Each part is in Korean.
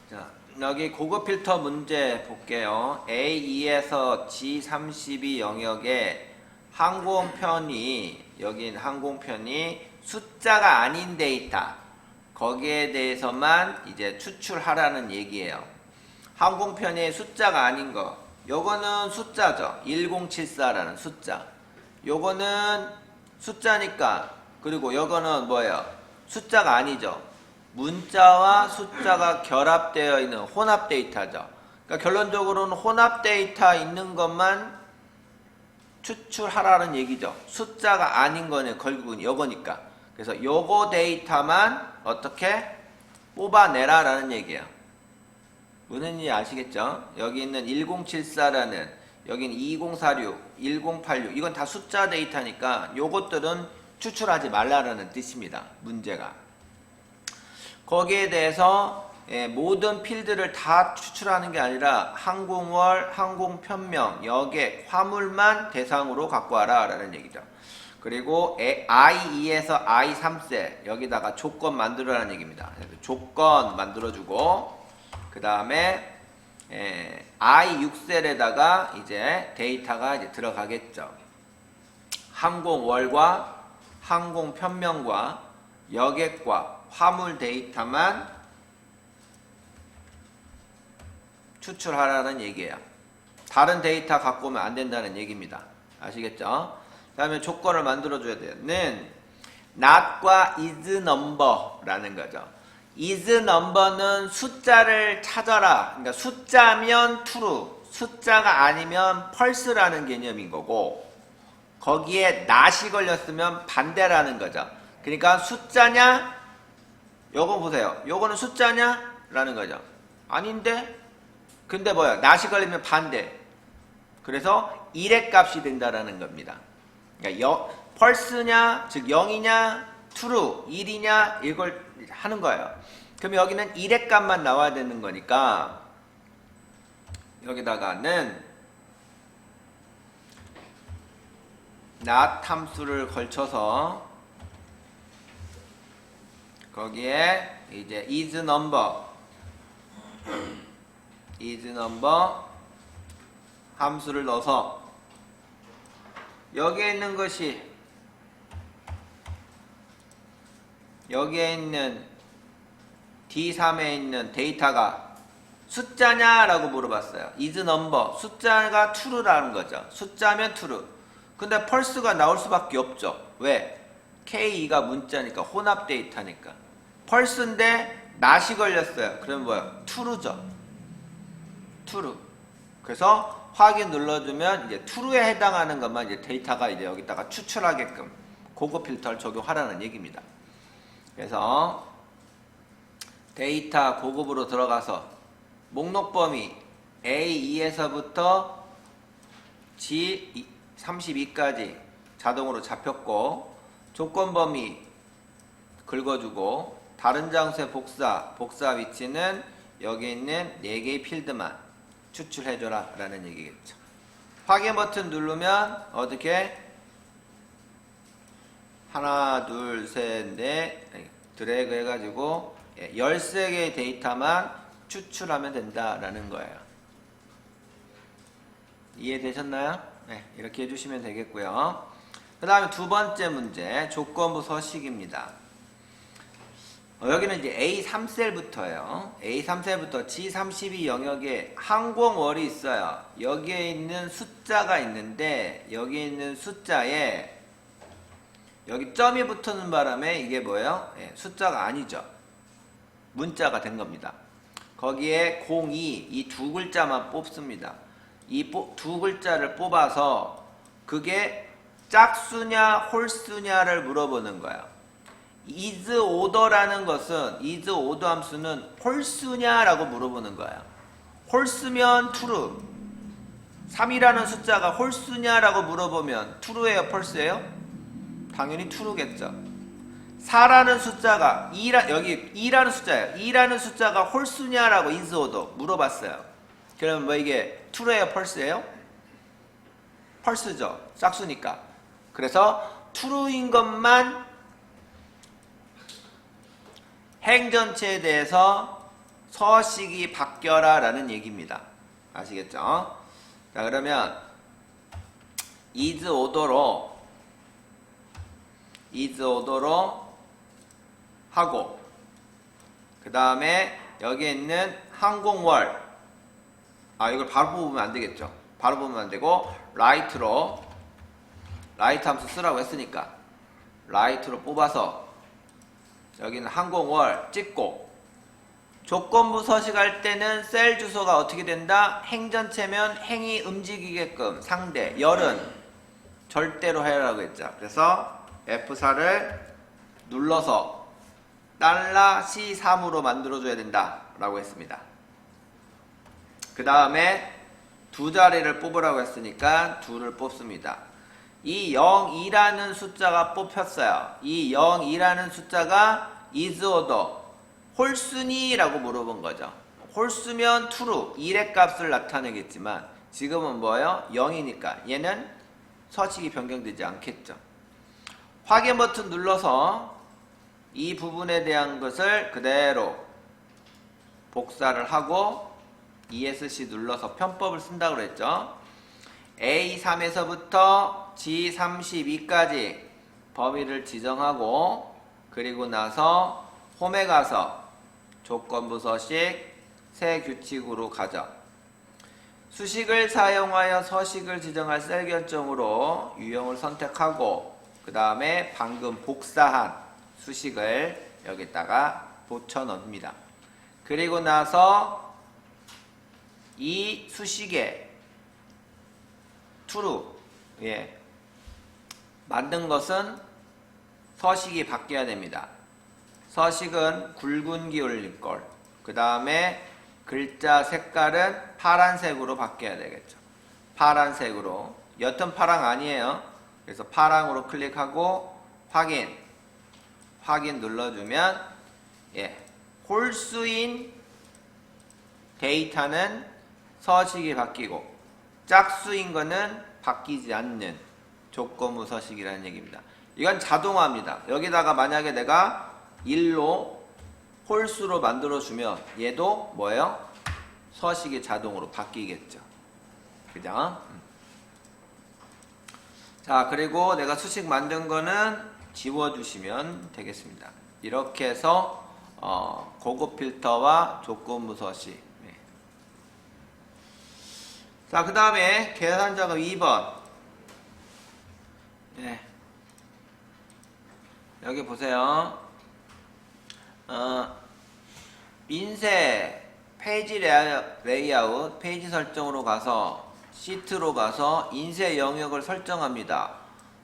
자, 여기 고급 필터 문제 볼게요. A2에서 G32 영역에 항공편이, 여긴 항공편이 숫자가 아닌 데이터, 거기에 대해서만 이제 추출하라는 얘기예요. 항공편이 숫자가 아닌 거, 요거는 숫자죠. 1074라는 숫자. 요거는 숫자니까, 그리고 요거는 뭐예요? 숫자가 아니죠. 문자와 숫자가 결합되어 있는 혼합 데이터죠. 그러니까 결론적으로는 혼합 데이터 있는 것만 추출하라는 얘기죠. 숫자가 아닌 거는 결국은 요거니까. 그래서 요거 데이터만 어떻게 뽑아내라라는 얘기예요. 무슨 얘기인지 아시겠죠? 여기 있는 1074라는, 여기는 2046, 1086, 이건 다 숫자 데이터니까 요것들은 추출하지 말라라는 뜻입니다. 문제가. 거기에 대해서 모든 필드를 다 추출하는 게 아니라 항공월, 항공편명, 여객, 화물만 대상으로 갖고 와라 라는 얘기죠. 그리고 I2에서 I3셀 여기다가 조건 만들어라는 얘기입니다. 조건 만들어주고 그 다음에 I6셀에다가 이제 데이터가 이제 들어가겠죠. 항공월과 항공편명과 여객과 화물 데이터만 추출하라는 얘기예요. 다른 데이터 갖고 오면 안 된다는 얘기입니다. 아시겠죠? 그 다음에 조건을 만들어줘야 돼요. 는 not과 is number라는 거죠. is number는 숫자를 찾아라. 그러니까 숫자면 true, 숫자가 아니면 false라는 개념인 거고, 거기에 not이 걸렸으면 반대라는 거죠. 그러니까 숫자냐? 요거 보세요. 요거는 숫자냐? 라는 거죠. 아닌데? 근데 뭐야? not이 걸리면 반대. 그래서 1의 값이 된다라는 겁니다. 그러니까 false냐, 즉 0이냐, true, 1이냐, 이걸 하는 거예요. 그럼 여기는 1의 값만 나와야 되는 거니까 여기다가는 not 함수를 걸쳐서 거기에 이제 is number 함수를 넣어서 여기에 있는 것이, 여기에 있는 D3에 있는 데이터가 숫자냐 라고 물어봤어요. is number, 숫자가 true라는 거죠. 숫자면 true. 근데 false가 나올 수밖에 없죠. 왜? K2가 문자니까, 혼합 데이터니까. false인데 not이 걸렸어요. 그럼 뭐야? true죠. true. 그래서 확인 눌러주면 이제 true에 해당하는 것만 이제 데이터가 이제 여기다가 추출하게끔 고급 필터를 적용하라는 얘기입니다. 그래서 데이터 고급으로 들어가서 목록 범위 A2에서부터 G32까지 자동으로 잡혔고, 조건 범위 긁어주고, 다른 장소의 복사 위치는 여기 있는 4개의 필드만 추출해줘라 라는 얘기겠죠. 확인 버튼 누르면 어떻게 하나, 둘, 셋, 넷 드래그 해가지고 13개의 데이터만 추출하면 된다라는 거예요. 이해되셨나요? 네, 이렇게 해주시면 되겠고요. 그 다음에 두 번째 문제, 조건부 서식입니다. 여기는 이제 A3셀부터예요. A3셀부터 G32 영역에 항공월이 있어요. 여기에 있는 숫자가 있는데, 여기 있는 숫자에 여기 점이 붙는 바람에 이게 뭐예요? 숫자가 아니죠. 문자가 된 겁니다. 거기에 02, 이 두 글자만 뽑습니다. 이 두 글자를 뽑아서 그게 짝수냐 홀수냐를 물어보는 거예요. is order라는 것은, is order 함수는 홀수냐라고 물어보는 거예요. 홀수면 true. 3이라는 숫자가 홀수냐라고 물어보면 true예요, false예요? 당연히 true겠죠. 4라는 숫자가 여기 2라는 숫자예요. 2라는 숫자가 홀수냐라고 is order 물어봤어요. 그러면 뭐 이게 true예요, false예요? false죠. 짝수니까. 그래서 true인 것만 행전체에 대해서 서식이 바뀌어라 라는 얘기입니다. 아시겠죠? 자, 그러면 is order로 하고, 그 다음에 여기에 있는 항공월, 이걸 바로 뽑으면 안 되겠죠. 바로 뽑으면 안 되고 라이트로, 라이트 함수 쓰라고 했으니까 라이트로 뽑아서 여기는 항공월 찍고, 조건부 서식할 때는 셀 주소가 어떻게 된다? 행전체면 행이 움직이게끔 상대, 열은 절대로 해라고 했죠. 그래서 F4를 눌러서 $C3으로 만들어줘야 된다 라고 했습니다. 그 다음에 두 자리를 뽑으라고 했으니까 2를 뽑습니다. 이 0이라는 숫자가 뽑혔어요. 이 0이라는 숫자가 is order, 홀수니? 라고 물어본 거죠. 홀수면 true, 1의 값을 나타내겠지만 지금은 뭐예요? 0이니까 얘는 서식이 변경되지 않겠죠. 확인 버튼 눌러서 이 부분에 대한 것을 그대로 복사를 하고 ESC 눌러서 편법을 쓴다고 그랬죠. A3에서부터 G32까지 범위를 지정하고, 그리고 나서 홈에 가서 조건부 서식 새 규칙으로 가죠. 수식을 사용하여 서식을 지정할 셀 결정으로 유형을 선택하고, 그 다음에 방금 복사한 수식을 여기다가 붙여 넣습니다. 그리고 나서 이 수식에 true, 만든 것은 서식이 바뀌어야 됩니다. 서식은 굵은 기울일 걸, 그 다음에 글자 색깔은 파란색으로 바뀌어야 되겠죠. 파란색으로, 옅은 파랑 아니에요. 그래서 파랑으로 클릭하고 확인 눌러주면 홀수인 데이터는 서식이 바뀌고 짝수인 거는 바뀌지 않는 조건부 서식이라는 얘기입니다. 이건 자동화입니다. 여기다가 만약에 내가 1로 홀수로 만들어주면 얘도 뭐예요? 서식이 자동으로 바뀌겠죠. 그죠? 자, 그리고 내가 수식 만든 거는 지워주시면 되겠습니다. 이렇게 해서 고급 필터와 조건부 서식. 자, 그 다음에 계산 작업 2번. 여기 보세요. 인쇄 페이지 레이아웃, 페이지 설정으로 가서 시트로 가서 인쇄 영역을 설정합니다.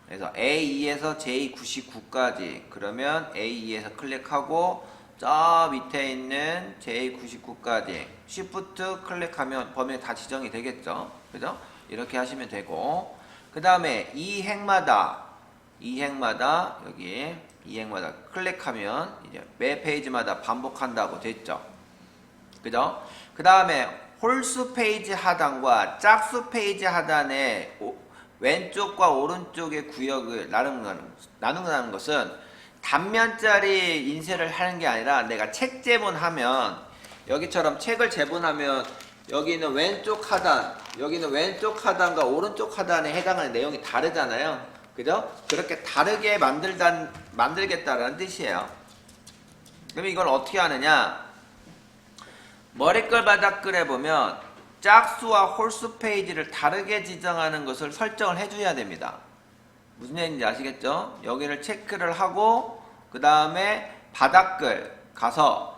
그래서 A2에서 J99까지. 그러면 A2에서 클릭하고 저 밑에 있는 J99까지 Shift 클릭하면 범위 다 지정이 되겠죠. 그죠? 이렇게 하시면 되고, 그 다음에 이 행마다 여기 이 행마다 클릭하면 이제 매 페이지마다 반복한다고 됐죠. 그죠? 그 다음에 홀수 페이지 하단과 짝수 페이지 하단의 왼쪽과 오른쪽의 구역을 나눈다는 것은 단면짜리 인쇄를 하는 게 아니라, 내가 책 제본하면 여기처럼 책을 제본하면 여기는 왼쪽 하단, 여기는 왼쪽 하단과 오른쪽 하단에 해당하는 내용이 다르잖아요. 그죠? 그렇게 다르게 만들겠다라는 뜻이에요. 그럼 이걸 어떻게 하느냐? 머리글 바닥글에 보면 짝수와 홀수 페이지를 다르게 지정하는 것을 설정을 해줘야 됩니다. 무슨 얘기인지 아시겠죠? 여기를 체크를 하고 그 다음에 바닥글 가서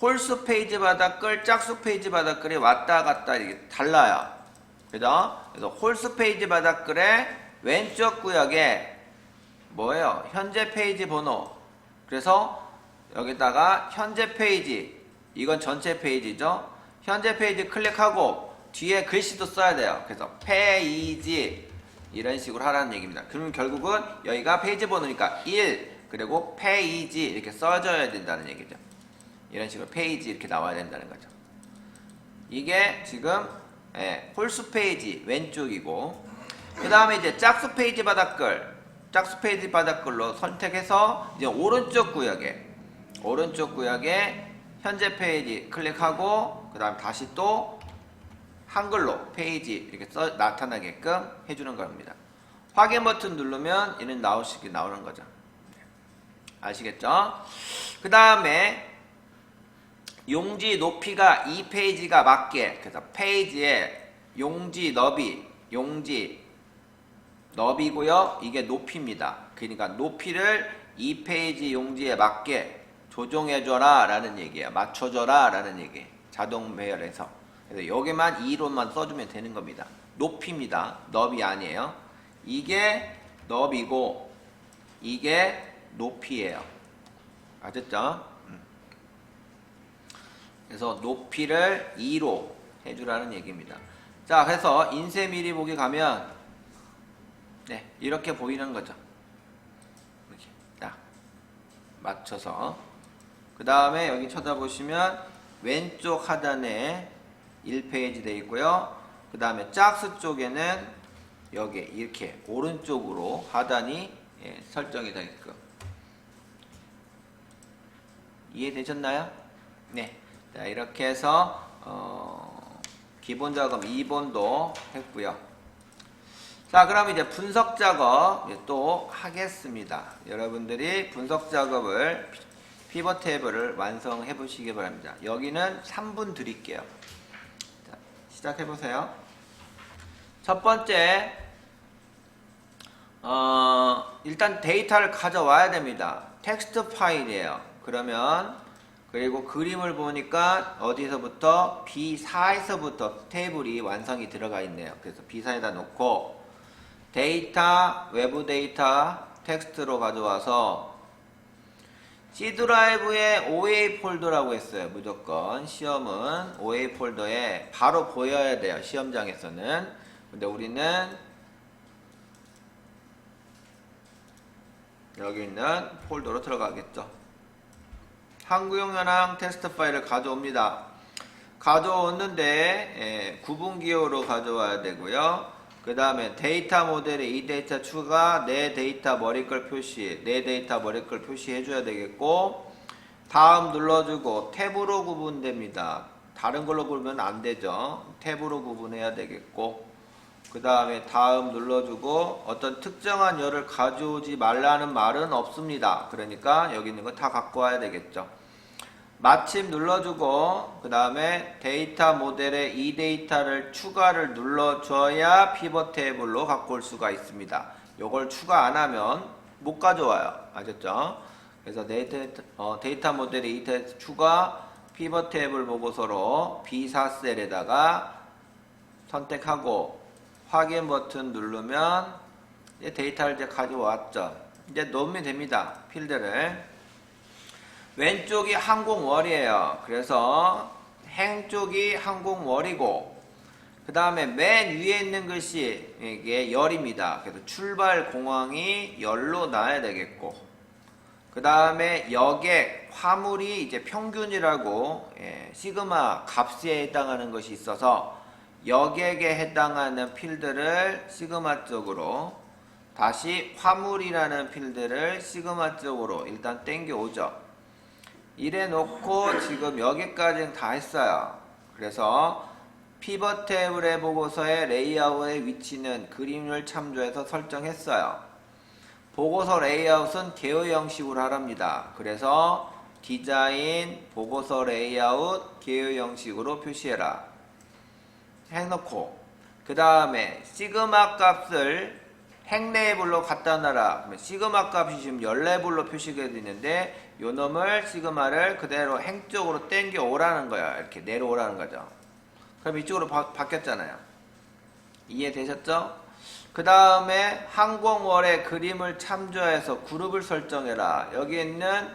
홀수 페이지 바닥글, 짝수 페이지 바닥글이 왔다 갔다 이게 달라요. 그죠? 그래서 홀수 페이지 바닥글의 왼쪽 구역에 뭐예요? 현재 페이지 번호. 그래서 여기다가 현재 페이지, 이건 전체 페이지죠. 현재 페이지 클릭하고 뒤에 글씨도 써야 돼요. 그래서 페이지 이런 식으로 하라는 얘기입니다. 그러면 결국은 여기가 페이지 번호니까 1 그리고 페이지 이렇게 써줘야 된다는 얘기죠. 이런 식으로 페이지 이렇게 나와야 된다는 거죠. 이게 지금 홀수 페이지 왼쪽이고, 그 다음에 이제 짝수 페이지 바닥글로 선택해서 이제 오른쪽 구역에 현재 페이지 클릭하고 그 다음 다시 또 한글로 페이지 이렇게 나타나게끔 해주는 겁니다. 확인 버튼 누르면 이는 나오는 거죠. 아시겠죠? 그 다음에 용지 높이가 이 페이지가 맞게, 그래서 페이지에 용지 너비고요. 이게 높이입니다. 그러니까 높이를 이 페이지 용지에 맞게 조정해줘라 라는 얘기예요. 맞춰줘라 라는 얘기. 자동 배열해서. 그래서 여기만 2로만 써주면 되는 겁니다. 높이입니다. 너비 아니에요. 이게 너비고 이게 높이예요. 아셨죠? 그래서 높이를 2로 해주라는 얘기입니다. 자, 그래서 인쇄 미리 보기 가면 네, 이렇게 보이는 거죠. 이렇게 딱 맞춰서. 그 다음에 여기 쳐다보시면 왼쪽 하단에 1페이지 되어 있고요. 그 다음에 짝수 쪽에는 여기 이렇게 오른쪽으로 하단이 설정이 되어 있고. 이해되셨나요? 네. 자, 이렇게 해서 기본 작업 2번도 했고요. 자, 그럼 이제 분석 작업 또 하겠습니다. 여러분들이 분석 작업을 피벗 테이블을 완성해 보시기 바랍니다. 여기는 3분 드릴게요. 자, 시작해 보세요. 첫 번째, 일단 데이터를 가져와야 됩니다. 텍스트 파일이에요. 그리고 그림을 보니까 어디서부터 B4에서부터 테이블이 완성이 들어가 있네요. 그래서 B4에다 놓고 데이터, 외부 데이터 텍스트로 가져와서 C 드라이브에 OA 폴더라고 했어요. 무조건 시험은 OA 폴더에 바로 보여야 돼요. 시험장에서는. 근데 우리는 여기 있는 폴더로 들어가겠죠. 한국형 현황 텍스트 파일을 가져옵니다. 가져오는데 구분기호로 가져와야 되고요. 그 다음에 데이터 모델에 이 데이터 추가, 내 데이터 머리글 표시, 내 데이터 머리글 표시해 줘야 되겠고, 다음 눌러주고 탭으로 구분됩니다. 다른 걸로 구분은 안 되죠. 탭으로 구분해야 되겠고, 그 다음에 다음 눌러주고 어떤 특정한 열을 가져오지 말라는 말은 없습니다. 그러니까 여기 있는 거 다 갖고 와야 되겠죠. 마침 눌러주고 그 다음에 데이터 모델에 이 데이터를 추가를 눌러줘야 피벗 테이블로 갖고 올 수가 있습니다. 요걸 추가 안 하면 못 가져와요. 아셨죠? 그래서 데이터 모델에 이 데이터 추가 피벗 테이블 보고서로 B4 셀에다가 선택하고 확인 버튼 누르면 이제 데이터를 이제 가져왔죠. 이제 넣으면 됩니다. 필드를. 왼쪽이 항공월이에요. 그래서 행 쪽이 항공월이고 그 다음에 맨 위에 있는 글씨 이게 열입니다. 그래서 출발 공항이 열로 나야 되겠고 그 다음에 여객 화물이 이제 평균이라고 시그마 값에 해당하는 것이 있어서 여객에 해당하는 필드를 시그마 쪽으로 다시 화물이라는 필드를 시그마 쪽으로 일단 땡겨 오죠. 이래 놓고 지금 여기까지는 다 했어요. 그래서 피벗 테이블의 보고서의 레이아웃의 위치는 그림을 참조해서 설정했어요. 보고서 레이아웃은 개요 형식으로 하랍니다. 그래서 디자인, 보고서 레이아웃, 개요 형식으로 표시해라. 해놓고 그 다음에 시그마 값을 행 레벨로 갖다 놔라. 그러면 시그마 값이 지금 열 레벨로 표시가 되는데 요 놈을 시그마를 그대로 행 쪽으로 땡겨 오라는 거야. 이렇게 내려오라는 거죠. 그럼 이쪽으로 바뀌었잖아요. 이해되셨죠? 그 다음에 항공월의 그림을 참조해서 그룹을 설정해라. 여기 있는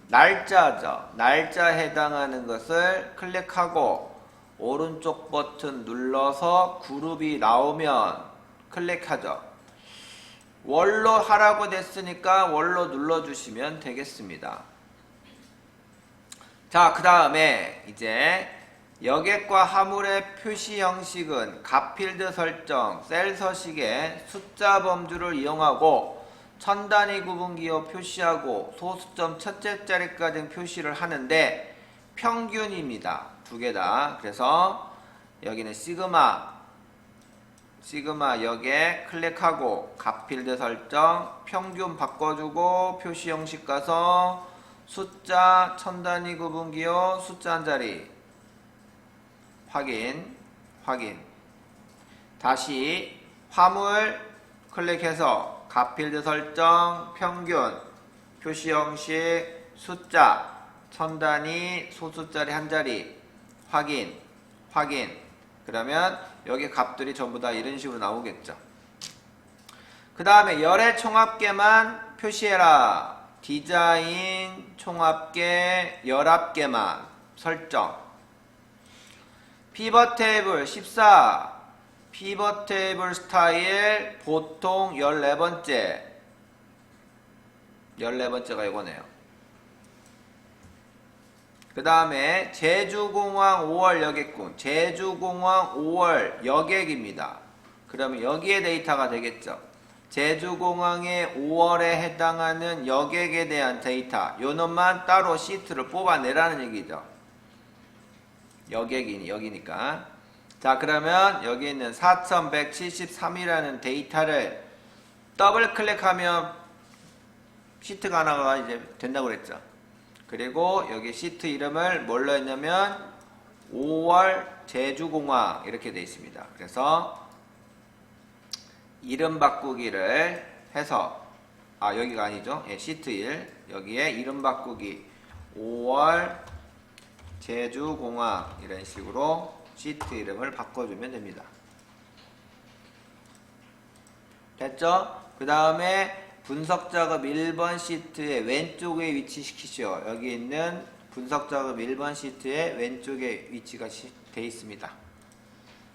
날짜죠. 날짜에 해당하는 것을 클릭하고 오른쪽 버튼 눌러서 그룹이 나오면 클릭하죠. 월로 하라고 됐으니까 월로 눌러주시면 되겠습니다. 자, 그 다음에 이제 여객과 화물의 표시 형식은 값필드 설정, 셀 서식의 숫자 범주를 이용하고 천 단위 구분기호 표시하고 소수점 첫째 자리까지 표시를 하는데 평균입니다. 두 개 다. 그래서 여기는 시그마 여기에 클릭하고 값필드 설정 평균 바꿔주고 표시 형식 가서 숫자 천 단위 구분기호 숫자 한 자리 확인 다시 화물 클릭해서 값필드 설정 평균 표시 형식 숫자 천 단위 소수자리 한 자리 확인 그러면 여기 값들이 전부 다 이런 식으로 나오겠죠. 그 다음에 열의 총합계만 표시해라. 디자인 총합계 열합계만 설정. 피벗 테이블 14 피벗 테이블 스타일 보통 14번째가 이거네요. 그 다음에 제주공항 5월 여객군 제주공항 5월 여객입니다. 그러면 여기에 데이터가 되겠죠. 제주공항의 5월에 해당하는 여객에 대한 데이터 요놈만 따로 시트를 뽑아내라는 얘기죠. 여기니까. 자, 그러면 여기 있는 4173이라는 데이터를 더블 클릭하면 시트가 하나가 이제 된다고 그랬죠. 그리고 여기 시트 이름을 뭘로 했냐면 5월 제주공항 이렇게 되어 있습니다. 그래서 이름 바꾸기를 해서 여기가 아니죠. 예, 시트 1 여기에 이름 바꾸기 5월 제주공항 이런 식으로 시트 이름을 바꿔주면 됩니다. 됐죠? 그 다음에 분석작업 1번 시트의 왼쪽에 위치시키시오. 여기 있는 분석작업 1번 시트의 왼쪽에 위치가 되어 있습니다.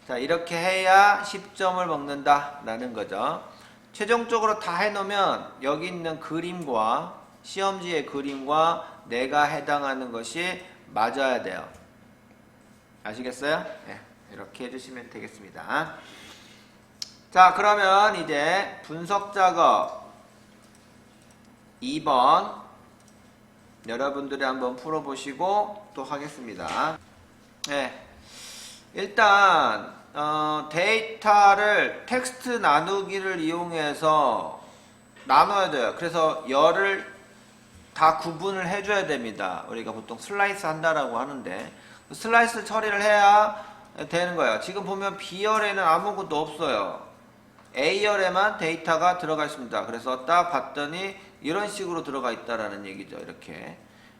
자, 이렇게 해야 10점을 먹는다 라는 거죠. 최종적으로 다 해놓으면 여기 있는 그림과 시험지의 그림과 내가 해당하는 것이 맞아야 돼요. 아시겠어요? 네, 이렇게 해주시면 되겠습니다. 자, 그러면 이제 분석작업 2번 여러분들이 한번 풀어보시고 또 하겠습니다. 네, 일단 데이터를 텍스트 나누기를 이용해서 나눠야 돼요. 그래서 열을 다 구분을 해줘야 됩니다. 우리가 보통 슬라이스 한다라고 하는데 슬라이스 처리를 해야 되는 거예요. 지금 보면 B열에는 아무것도 없어요. A열에만 데이터가 들어가 있습니다. 그래서 딱 봤더니 이런 식으로 들어가 있다라는 얘기죠.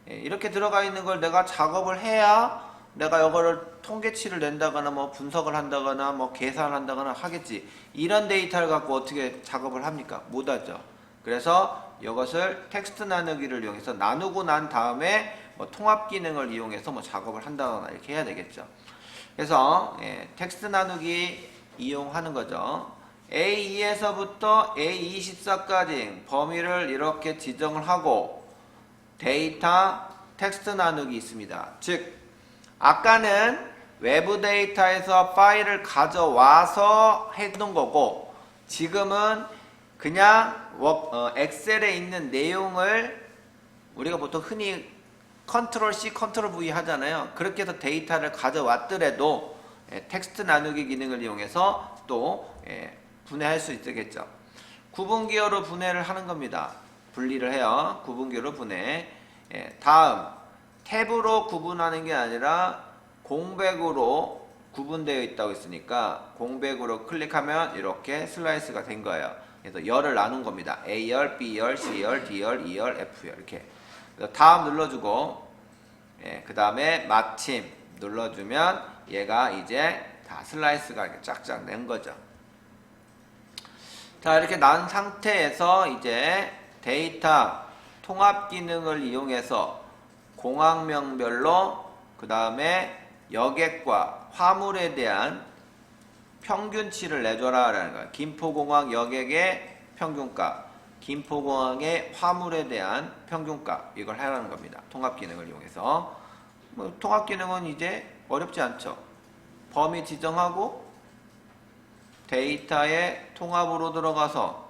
이렇게 들어가 있는 걸 내가 작업을 해야 내가 이거를 통계치를 낸다거나 뭐 분석을 한다거나 뭐 계산을 한다거나 하겠지. 이런 데이터를 갖고 어떻게 작업을 합니까? 못하죠. 그래서 이것을 텍스트 나누기를 이용해서 나누고 난 다음에 뭐 통합 기능을 이용해서 뭐 작업을 한다거나 이렇게 해야 되겠죠. 그래서 텍스트 나누기 이용하는 거죠. A2에서부터 A24까지 범위를 이렇게 지정을 하고 데이터 텍스트 나누기 있습니다. 즉 아까는 외부 데이터에서 파일을 가져와서 해둔 거고 지금은 그냥 엑셀에 있는 내용을 우리가 보통 흔히 컨트롤 C, 컨트롤 V 하잖아요. 그렇게 해서 데이터를 가져왔더라도 텍스트 나누기 기능을 이용해서 또 분해할 수 있겠죠. 구분기호로 분해를 하는 겁니다. 분리를 해요. 구분기호로 분해. 다음 탭으로 구분하는 게 아니라 공백으로 구분되어 있다고 했으니까 공백으로 클릭하면 이렇게 슬라이스가 된 거예요. 그래서 열을 나눈 겁니다. A열, B열, C열, D열, E열, F열 이렇게. 다음 눌러주고 그 다음에 마침 눌러주면 얘가 이제 다 슬라이스가 이렇게 쫙쫙 낸 거죠. 자, 이렇게 난 상태에서 이제 데이터 통합 기능을 이용해서 공항명별로 그 다음에 여객과 화물에 대한 평균치를 내줘라 라는 거예요. 김포공항 여객의 평균값, 김포공항의 화물에 대한 평균값, 이걸 하라는 겁니다. 통합 기능을 이용해서. 통합 기능은 이제 어렵지 않죠. 범위 지정하고 데이터의 통합으로 들어가서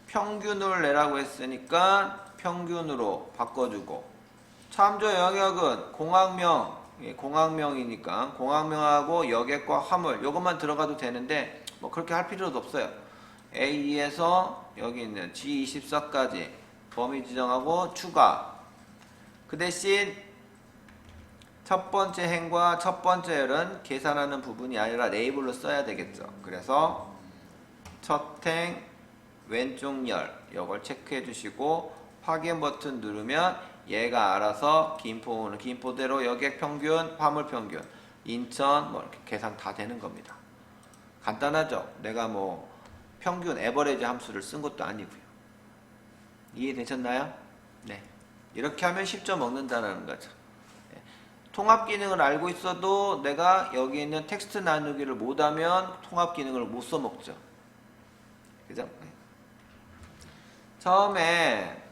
평균을 내라고 했으니까 평균으로 바꿔주고 참조 영역은 공학명, 공학명이니까 공학명하고 여객과 화물 요것만 들어가도 되는데 뭐 그렇게 할 필요도 없어요. A에서 여기 있는 G24까지 범위 지정하고 추가. 그 대신 첫 번째 행과 첫 번째 열은 계산하는 부분이 아니라 레이블로 써야 되겠죠. 그래서 첫 행 왼쪽 열 이걸 체크해 주시고 확인 버튼 누르면 얘가 알아서 김포는 김포대로 여객 평균, 화물 평균, 인천 뭐 이렇게 계산 다 되는 겁니다. 간단하죠? 내가 뭐 평균 에버리지 함수를 쓴 것도 아니고요. 이해되셨나요? 네. 이렇게 하면 10점 먹는다는 거죠. 네. 통합 기능을 알고 있어도 내가 여기 있는 텍스트 나누기를 못하면 통합 기능을 못 써먹죠. 그죠? 네. 처음에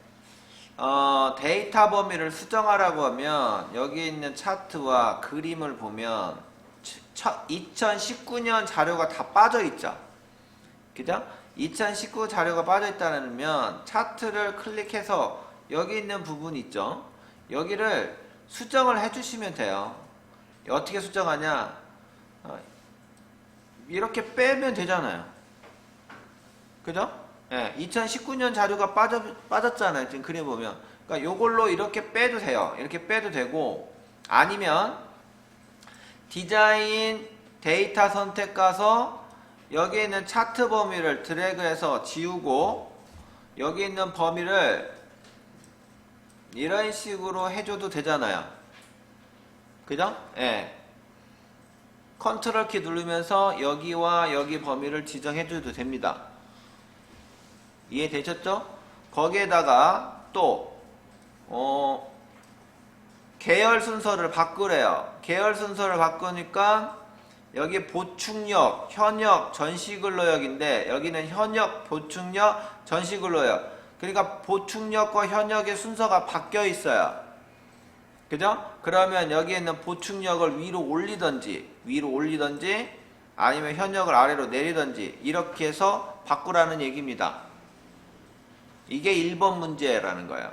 데이터 범위를 수정하라고 하면 여기 있는 차트와 그림을 보면 2019년 자료가 다 빠져 있죠. 그죠? 2019 자료가 빠져 있다면 차트를 클릭해서 여기 있는 부분 있죠. 여기를 수정을 해주시면 돼요. 어떻게 수정하냐? 이렇게 빼면 되잖아요. 그죠? 예, 2019년 자료가 빠졌잖아요. 지금 그림 보면. 그러니까 요걸로 이렇게 빼도 돼요. 이렇게 빼도 되고, 아니면 디자인 데이터 선택 가서 여기 있는 차트 범위를 드래그해서 지우고 여기 있는 범위를 이런 식으로 해줘도 되잖아요. 그죠? 예. 컨트롤 키 누르면서 여기와 여기 범위를 지정해줘도 됩니다. 이해되셨죠? 거기에다가 또 계열 순서를 바꾸래요. 계열 순서를 바꾸니까 여기 보충력, 현역, 전시근로역인데 여기는 현역, 보충력, 전시근로역. 그러니까 보충력과 현역의 순서가 바뀌어 있어요. 그죠? 그러면 여기에 있는 보충력을 위로 올리던지 아니면 현역을 아래로 내리던지 이렇게 해서 바꾸라는 얘기입니다. 이게 1번 문제라는 거예요.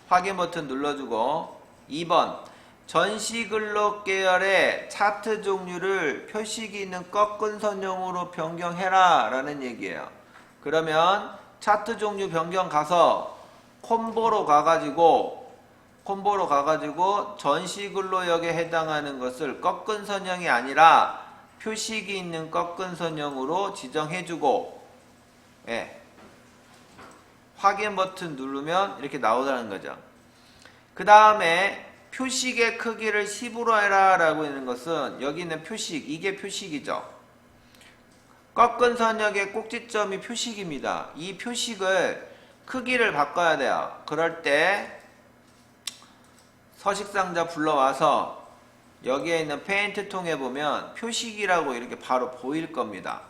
확인 버튼 눌러주고 2번 전시근로 계열의 차트 종류를 표식이 있는 꺾은 선형으로 변경해라 라는 얘기예요. 그러면 차트 종류 변경 가서 콤보로 가가지고 전시근로역에 해당하는 것을 꺾은 선형이 아니라 표식이 있는 꺾은 선형으로 지정해주고, 예. 확인 버튼 누르면 이렇게 나오다는 거죠. 그 다음에 표식의 크기를 10으로 해라 라고 하는 것은 여기 있는 표식, 이게 표식이죠. 꺾은 선역의 꼭지점이 표식입니다. 이 표식을 크기를 바꿔야 돼요. 그럴 때 서식상자 불러와서 여기에 있는 페인트 통에 보면 표식이라고 이렇게 바로 보일 겁니다.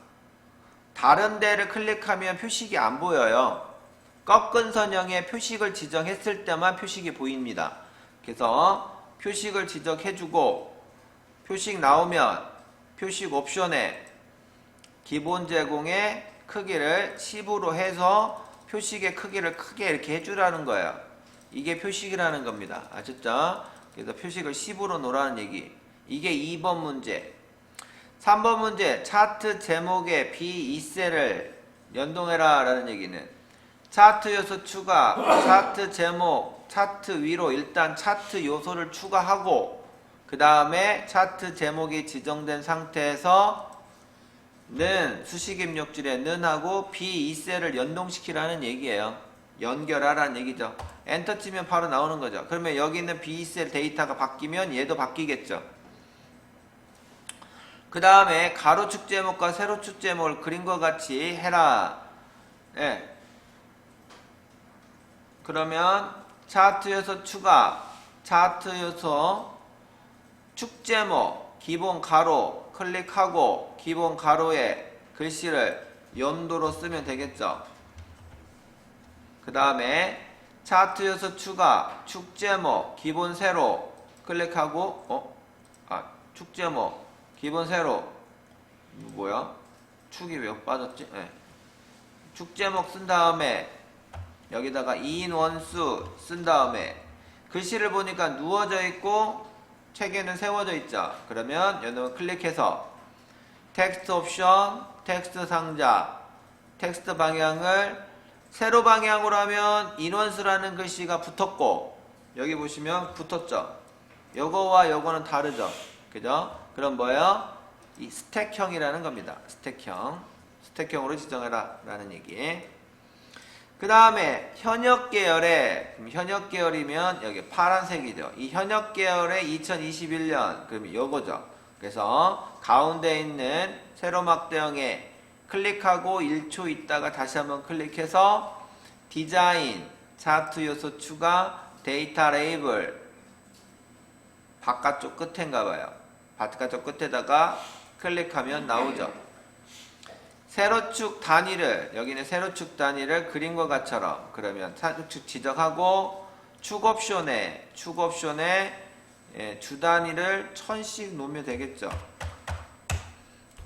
다른 데를 클릭하면 표식이 안 보여요. 꺾은 선형에 표식을 지정했을 때만 표식이 보입니다. 그래서 표식을 지정해주고 표식 나오면 표식 옵션에 기본 제공의 크기를 10으로 해서 표식의 크기를 크게 이렇게 해주라는 거예요. 이게 표식이라는 겁니다. 아셨죠? 그래서 표식을 10으로 놓으라는 얘기. 이게 2번 문제. 3번 문제 차트 제목에 B2셀을 연동해라 라는 얘기는 차트 요소 추가, 차트 제목, 차트 위로 일단 차트 요소를 추가하고 그 다음에 차트 제목이 지정된 상태에서 는 수식 입력줄에 는하고 B2셀을 연동시키라는 얘기예요. 연결하라는 얘기죠. 엔터 치면 바로 나오는 거죠. 그러면 여기 있는 B2셀 데이터가 바뀌면 얘도 바뀌겠죠. 그 다음에 가로축 제목과 세로축 제목을 그림과 같이 해라. 예. 그러면 차트 요소 추가, 차트 요소 축 제목, 기본 가로 클릭하고 기본 가로에 글씨를 연도로 쓰면 되겠죠. 그 다음에 차트 요소 추가, 축 제목, 기본 세로 클릭하고 축 제목, 기본 세로 뭐야? 축이 왜 빠졌지? 네. 축 제목 쓴 다음에 여기다가 2인 원수 쓴 다음에 글씨를 보니까 누워져 있고 책에는 세워져 있죠. 그러면 여러분 클릭해서 텍스트 옵션, 텍스트 상자, 텍스트 방향을 세로 방향으로 하면 인원수라는 글씨가 붙었고 여기 보시면 붙었죠. 요거와 요거는 다르죠. 그죠? 그럼 뭐예요? 이 스택형이라는 겁니다. 스택형. 스택형으로 지정해라 라는 얘기. 그 다음에 현역 계열에, 현역 계열이면 여기 파란색이죠. 이 현역 계열의 2021년, 그럼 요거죠. 그래서 가운데 있는 세로 막대형에 클릭하고 1초 있다가 다시 한번 클릭해서 디자인, 차트 요소 추가, 데이터 레이블 바깥쪽 끝인가 봐요. 바깥쪽 끝에다가 클릭하면 나오죠. 세로축 단위를, 여기는 세로축 단위를 그림과 같처럼, 그러면 세로축 지정하고 축 옵션에 주 단위를 1000씩 놓으면 되겠죠.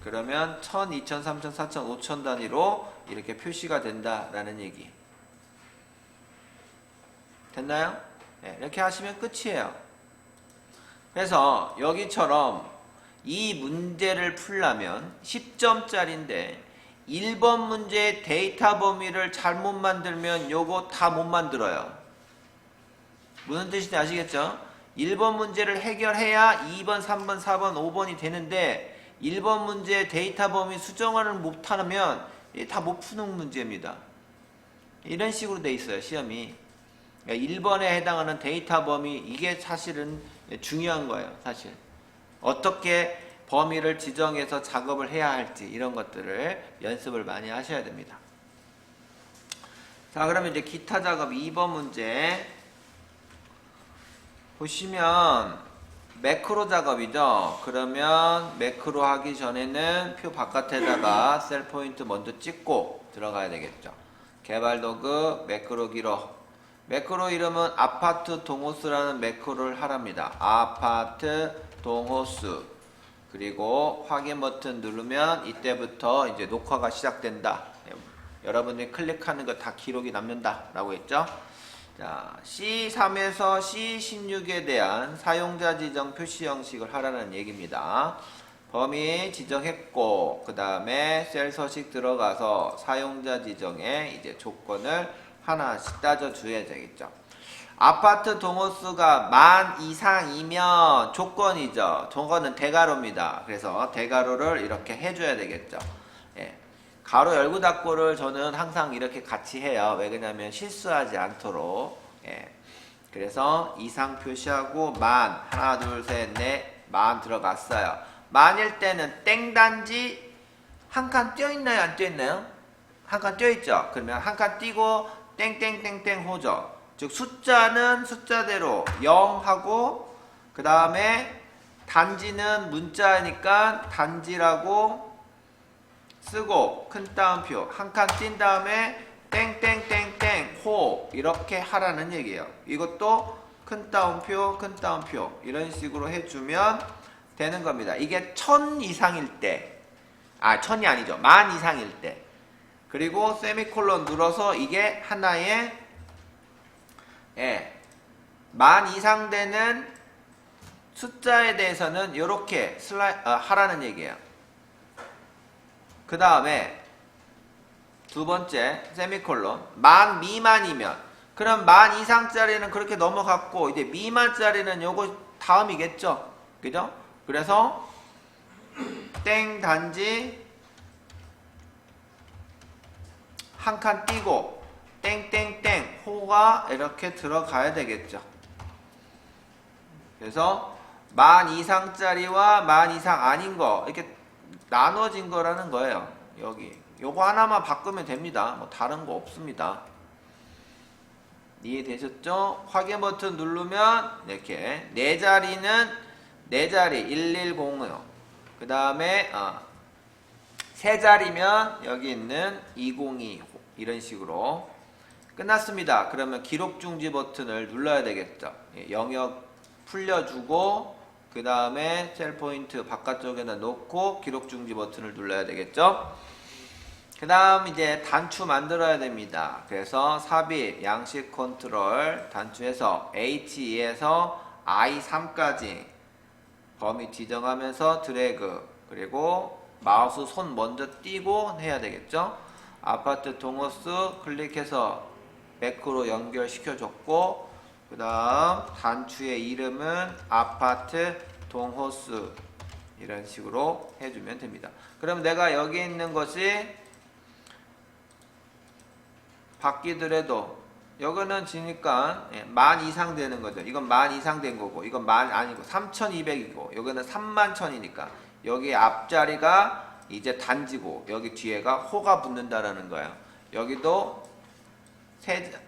그러면 1000, 2000, 3000, 4000, 5000 단위로 이렇게 표시가 된다라는 얘기. 됐나요? 네, 이렇게 하시면 끝이에요. 그래서 여기처럼 이 문제를 풀려면 10점짜리인데 1번 문제 데이터 범위를 잘못 만들면 요거 다 못 만들어요. 무슨 뜻인지 아시겠죠? 1번 문제를 해결해야 2번, 3번, 4번, 5번이 되는데 1번 문제 데이터 범위 수정을 못하면 다 못 푸는 문제입니다. 이런 식으로 돼 있어요, 시험이. 1번에 해당하는 데이터 범위, 이게 사실은 중요한 거예요, 사실. 어떻게 범위를 지정해서 작업을 해야 할지 이런 것들을 연습을 많이 하셔야 됩니다. 자, 그러면 이제 기타 작업 2번 문제 보시면 매크로 작업이죠. 그러면 매크로 하기 전에는 표 바깥에다가 셀 포인트 먼저 찍고 들어가야 되겠죠. 개발 도구 매크로 기록. 매크로 이름은 아파트 동호수라는 매크로를 하랍니다. 아파트 동호수. 그리고 확인 버튼 누르면 이때부터 이제 녹화가 시작된다. 여러분이 클릭하는 거 다 기록이 남는다 라고 했죠. 자, C3에서 C16에 대한 사용자 지정 표시 형식을 하라는 얘기입니다. 범위 지정했고, 그 다음에 셀 서식 들어가서 사용자 지정에 이제 조건을 하나씩 따져줘야 되겠죠. 아파트 동호수가 10,000 이상이면 조건이죠. 조건은 대괄호입니다. 그래서 대괄호를 이렇게 해줘야 되겠죠. 예. 가로 열고 닫고를 저는 항상 이렇게 같이 해요. 왜 그러냐면 실수하지 않도록. 예. 그래서 이상 표시하고 10,000 하나 둘 셋 넷 10,000 들어갔어요. 10,000일 때는 땡단지 한 칸 띄어있나요? 안 띄어있나요? 한 칸 띄어있죠. 그러면 한 칸 띄고 땡땡땡땡 호죠. 즉 숫자는 숫자대로 0하고 그 다음에 단지는 문자니까 단지라고 쓰고 큰 따옴표 한 칸 띈 다음에 땡땡땡땡 호 이렇게 하라는 얘기예요. 이것도 큰 따옴표 큰 따옴표 이런 식으로 해주면 되는 겁니다. 이게 1000 이상일 때 1000이 아니죠. 10,000 이상일 때 그리고 세미콜론 눌러서 이게 하나의 10,000 이상 되는 숫자에 대해서는 이렇게 하라는 얘기예요. 그 다음에 두 번째 세미콜론 10,000 미만이면 그럼 10,000 이상짜리는 그렇게 넘어갔고 이제 미만짜리는 요거 다음이겠죠. 그죠? 그래서 땡 단지 한 칸 띄고 땡땡땡 호가 이렇게 들어가야 되겠죠. 그래서 10,000 이상짜리와 10,000 이상 아닌 거 이렇게 나눠진 거라는 거예요. 여기 요거 하나만 바꾸면 됩니다. 뭐 다른 거 없습니다. 이해되셨죠? 확인 버튼 누르면 이렇게 네 자리는 네 자리 1105. 그 다음에 세 자리면 여기 있는 202 이런 식으로 끝났습니다. 그러면 기록 중지 버튼을 눌러야 되겠죠. 영역 풀려주고 그 다음에 셀 포인트 바깥쪽에다 놓고 기록 중지 버튼을 눌러야 되겠죠. 그 다음 이제 단추 만들어야 됩니다. 그래서 삽입, 양식 컨트롤, 단추에서 H2에서 I3까지 범위 지정하면서 드래그, 그리고 마우스 손 먼저 띄고 해야 되겠죠. 아파트 동호수 클릭해서 매크로 연결시켜줬고, 그 다음 단추의 이름은 아파트 동호수 이런 식으로 해주면 됩니다. 그럼 내가 여기 있는 것이 바뀌더라도 여기는 지니까 10,000 이상 되는 거죠. 이건 10,000 이상 된 거고, 이건 10,000 아니고 3,200이고, 여기는 31,000이니까 여기 앞자리가 이제 단지고 여기 뒤에가 호가 붙는다라는 거예요. 여기도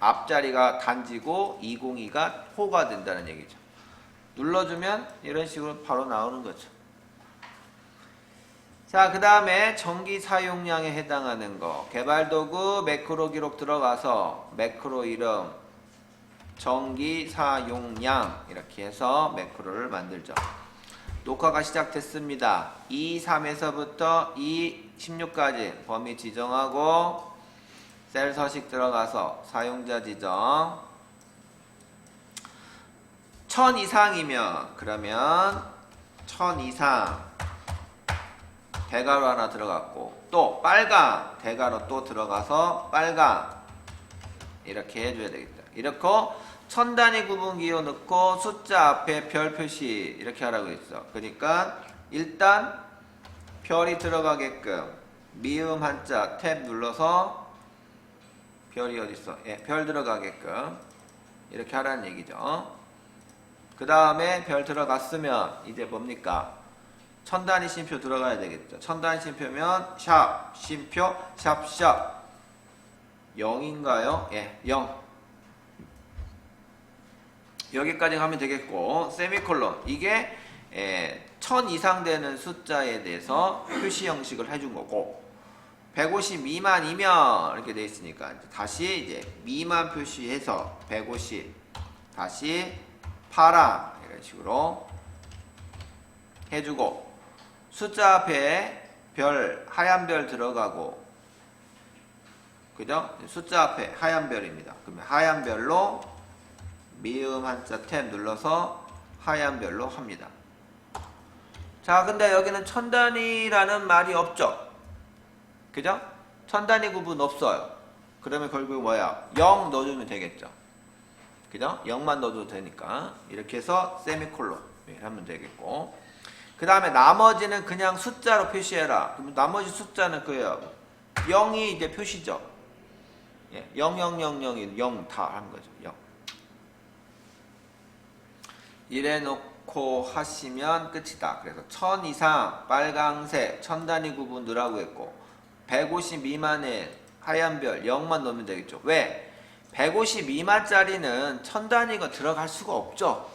앞자리가 단지고 202가 호가 된다는 얘기죠. 눌러주면 이런 식으로 바로 나오는 거죠. 자, 그 다음에 전기 사용량에 해당하는 거, 개발도구 매크로 기록 들어가서 매크로 이름 전기 사용량 이렇게 해서 매크로를 만들죠. 녹화가 시작됐습니다. 2, 3에서부터 2, 16까지 범위 지정하고 셀 서식 들어가서 사용자 지정 1000 이상이면 그러면 1000 이상 대괄호 하나 들어갔고, 또 빨강 대괄호 또 들어가서 빨강 이렇게 해줘야 되겠다. 이렇게 천 단위 구분 기호 넣고 숫자 앞에 별 표시 이렇게 하라고 했어. 그러니까 일단 별이 들어가게끔 미음 한자 탭 눌러서 별이 어딨어? 예, 별 들어가게끔 이렇게 하라는 얘기죠. 그 다음에 별 들어갔으면 이제 뭡니까? 천단위 쉼표 들어가야 되겠죠. 천단위 쉼표면 샵, 쉼표, 샵 0인가요? 예, 0. 여기까지 가면 되겠고, 세미콜론. 이게 1000 이상 되는 숫자에 대해서 표시 형식을 해준 거고, 150 미만이면 이렇게 돼 있으니까 다시 이제 미만 표시해서 150 다시 파랑 이런 식으로 해주고, 숫자 앞에 별 하얀 별 들어가고, 그죠? 숫자 앞에 하얀 별입니다. 그러면 하얀 별로 미음 한자 탭 눌러서 하얀 별로 합니다. 자, 근데 여기는 천단위라는 말이 없죠. 그죠? 천단위 구분 없어요. 그러면 결국 뭐야? 0 넣어주면 되겠죠. 그죠? 0만 넣어도 되니까 이렇게 해서 세미콜론 하면 되겠고, 그 다음에 나머지는 그냥 숫자로 표시해라. 그럼 나머지 숫자는 그예요. 0이 이제 표시죠. 예, 0, 0, 0, 0이 0 다 한 거죠. 0. 이래 놓고 하시면 끝이다. 그래서 1000 이상 빨강색 천단위 구분 넣으라고 했고, 150 미만의 하얀 별 0만 넣으면 되겠죠. 왜? 150 미만짜리는 천단위가 들어갈 수가 없죠.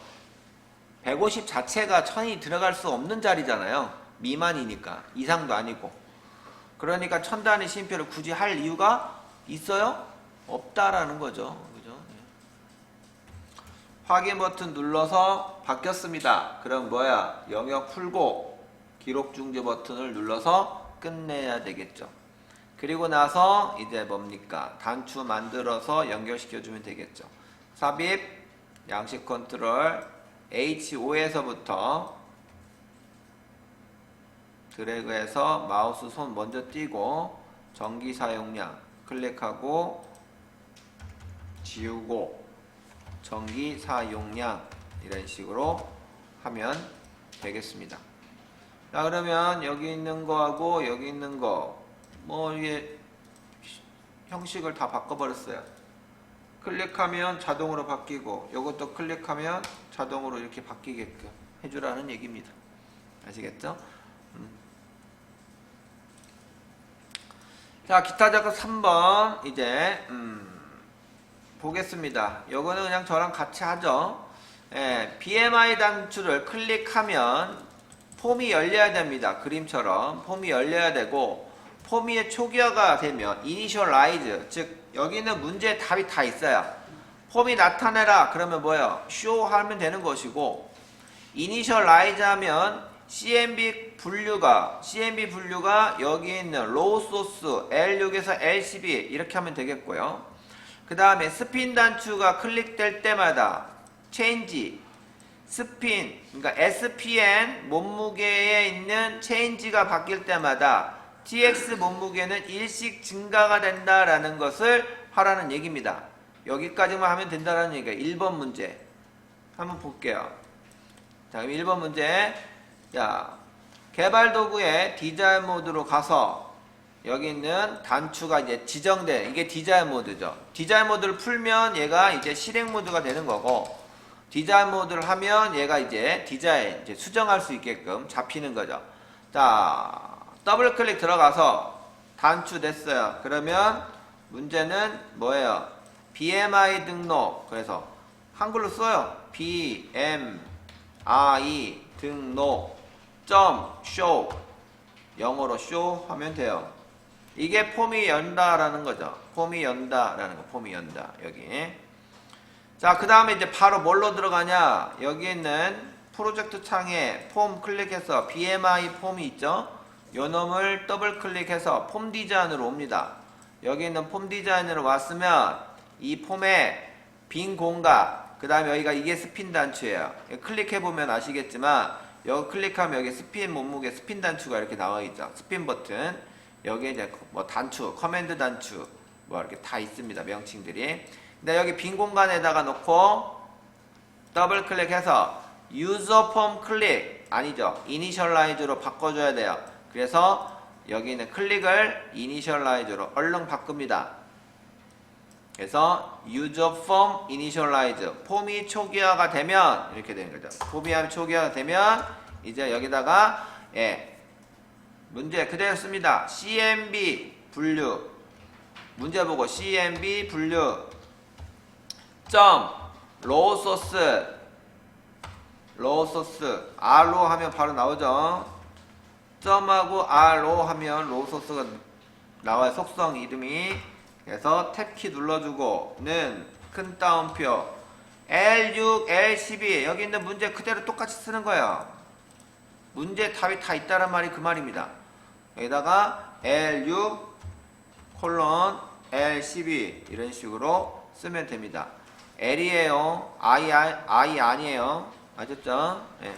150 자체가 1000이 들어갈 수 없는 자리잖아요. 미만이니까. 이상도 아니고. 그러니까 천단위 쉼표를 굳이 할 이유가 있어요? 없다라는 거죠. 그죠? 확인 버튼 눌러서 바뀌었습니다. 그럼 뭐야? 영역 풀고 기록 중지 버튼을 눌러서 끝내야 되겠죠. 그리고 나서 이제 뭡니까? 단추 만들어서 연결시켜주면 되겠죠. 삽입, 양식 컨트롤, H5에서부터 드래그해서 마우스 손 먼저 띄고 전기 사용량 클릭하고 지우고 전기 사용량 이런 식으로 하면 되겠습니다. 자, 그러면 여기 있는 거하고 여기 있는 거 뭐 이게 형식을 다 바꿔버렸어요. 클릭하면 자동으로 바뀌고 이것도 클릭하면 자동으로 이렇게 바뀌게끔 해주라는 얘기입니다. 아시겠죠? 자, 기타 작업 3번 이제 보겠습니다. 요거는 그냥 저랑 같이 하죠. 예, BMI 단추를 클릭하면 폼이 열려야 됩니다. 그림처럼 폼이 열려야 되고, 폼이 초기화가 되면 이니셜라이즈, 즉 여기는 문제의 답이 다 있어요. 폼이 나타내라 그러면 뭐예요? 쇼 하면 되는 것이고, 이니셜라이즈 하면 CMB 분류가 여기 있는 로우 소스 L6에서 L12 이렇게 하면 되겠고요. 그 다음에 스핀 단추가 클릭될 때마다 체인지 스핀, 그러니까 SPN 몸무게에 있는 체인지가 바뀔 때마다 TX 몸무게는 일씩 증가가 된다라는 것을 하라는 얘기입니다. 여기까지만 하면 된다라는 얘기가 1번 문제. 한번 볼게요. 자, 그럼 1번 문제. 자, 개발 도구의 디자인 모드로 가서 여기 있는 단추가 이제 지정된, 이게 디자인 모드죠. 디자인 모드를 풀면 얘가 이제 실행 모드가 되는 거고, 디자인 모드를 하면 얘가 이제 디자인, 이제 수정할 수 있게끔 잡히는 거죠. 자, 더블 클릭 들어가서 단추 됐어요. 그러면 문제는 뭐예요? BMI 등록. 그래서 한글로 써요. BMI 등록 점 show. 영어로 show 하면 돼요. 이게 폼이 연다라는 거죠. 폼이 연다라는 거. 폼이 연다. 여기. 자, 그 다음에 이제 바로 뭘로 들어가냐? 여기 있는 프로젝트 창에 폼 클릭해서 BMI 폼이 있죠? 요 놈을 더블 클릭해서 폼 디자인으로 옵니다. 여기 있는 폼 디자인으로 왔으면 이 폼에 빈 공간, 그 다음에 여기가 이게 스핀 단추예요. 클릭해보면 아시겠지만 여기 클릭하면 여기 스핀 몸무게 스핀 단추가 이렇게 나와 있죠. 스핀 버튼. 여기 이제 뭐 단추, 커맨드 단추 뭐 이렇게 다 있습니다. 명칭들이. 근데 여기 빈 공간에다가 놓고 더블 클릭해서 유저 폼 클릭, 아니죠, 이니셜라이즈로 바꿔줘야 돼요. 그래서 여기 있는 클릭을 이니셜라이즈로 얼른 바꿉니다. 그래서 유저 폼 이니셜라이즈, 폼이 초기화가 되면 이렇게 되는 거죠. 폼이 초기화가 되면 이제 여기다가 문제 그대로 씁니다. CMB 분류, 문제 보고 CMB 분류 점 로우 소스 R로 하면 바로 나오죠. 점하고 R로 하면 로우 소스가 나와요. 속성 이름이. 그래서 탭키 눌러주고 는 큰 따옴표 L6, L12 여기 있는 문제 그대로 똑같이 쓰는 거예요. 문제 답이 다 있다란 말이 그 말입니다. 여기다가 L6 콜론 L12 이런 식으로 쓰면 됩니다. L이에요. I 아니에요. 아셨죠? 네.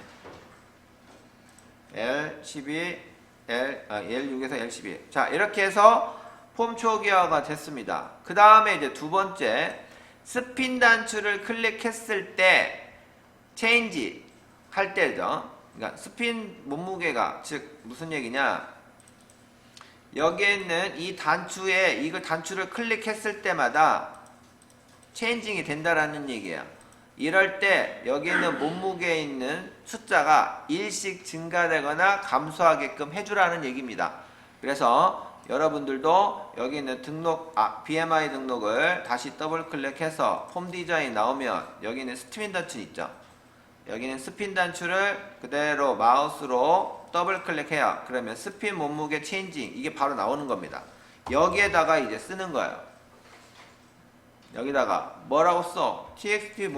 L12, L6에서 L12. 자, 이렇게 해서 폼 초기화가 됐습니다. 그 다음에 이제 두 번째, 스핀 단추를 클릭했을 때 체인지 할 때죠. 그러니까 스핀 몸무게가, 즉 무슨 얘기냐? 여기에 있는 이 단추에 이걸 단추를 클릭했을 때마다 체인징이 된다라는 얘기예요. 이럴 때 여기 있는 몸무게에 있는 숫자가 일씩 증가되거나 감소하게끔 해주라는 얘기입니다. 그래서 여러분들도 여기 있는 BMI 등록을 다시 더블 클릭해서 폼 디자인 나오면 여기 있는 스핀 단추 있죠. 여기는 스핀 단추를 그대로 마우스로 더블 클릭해요. 그러면 스핀 몸무게 체인징, 이게 바로 나오는 겁니다. 여기에다가 이제 쓰는 거예요. 여기다가 뭐라고 써? txt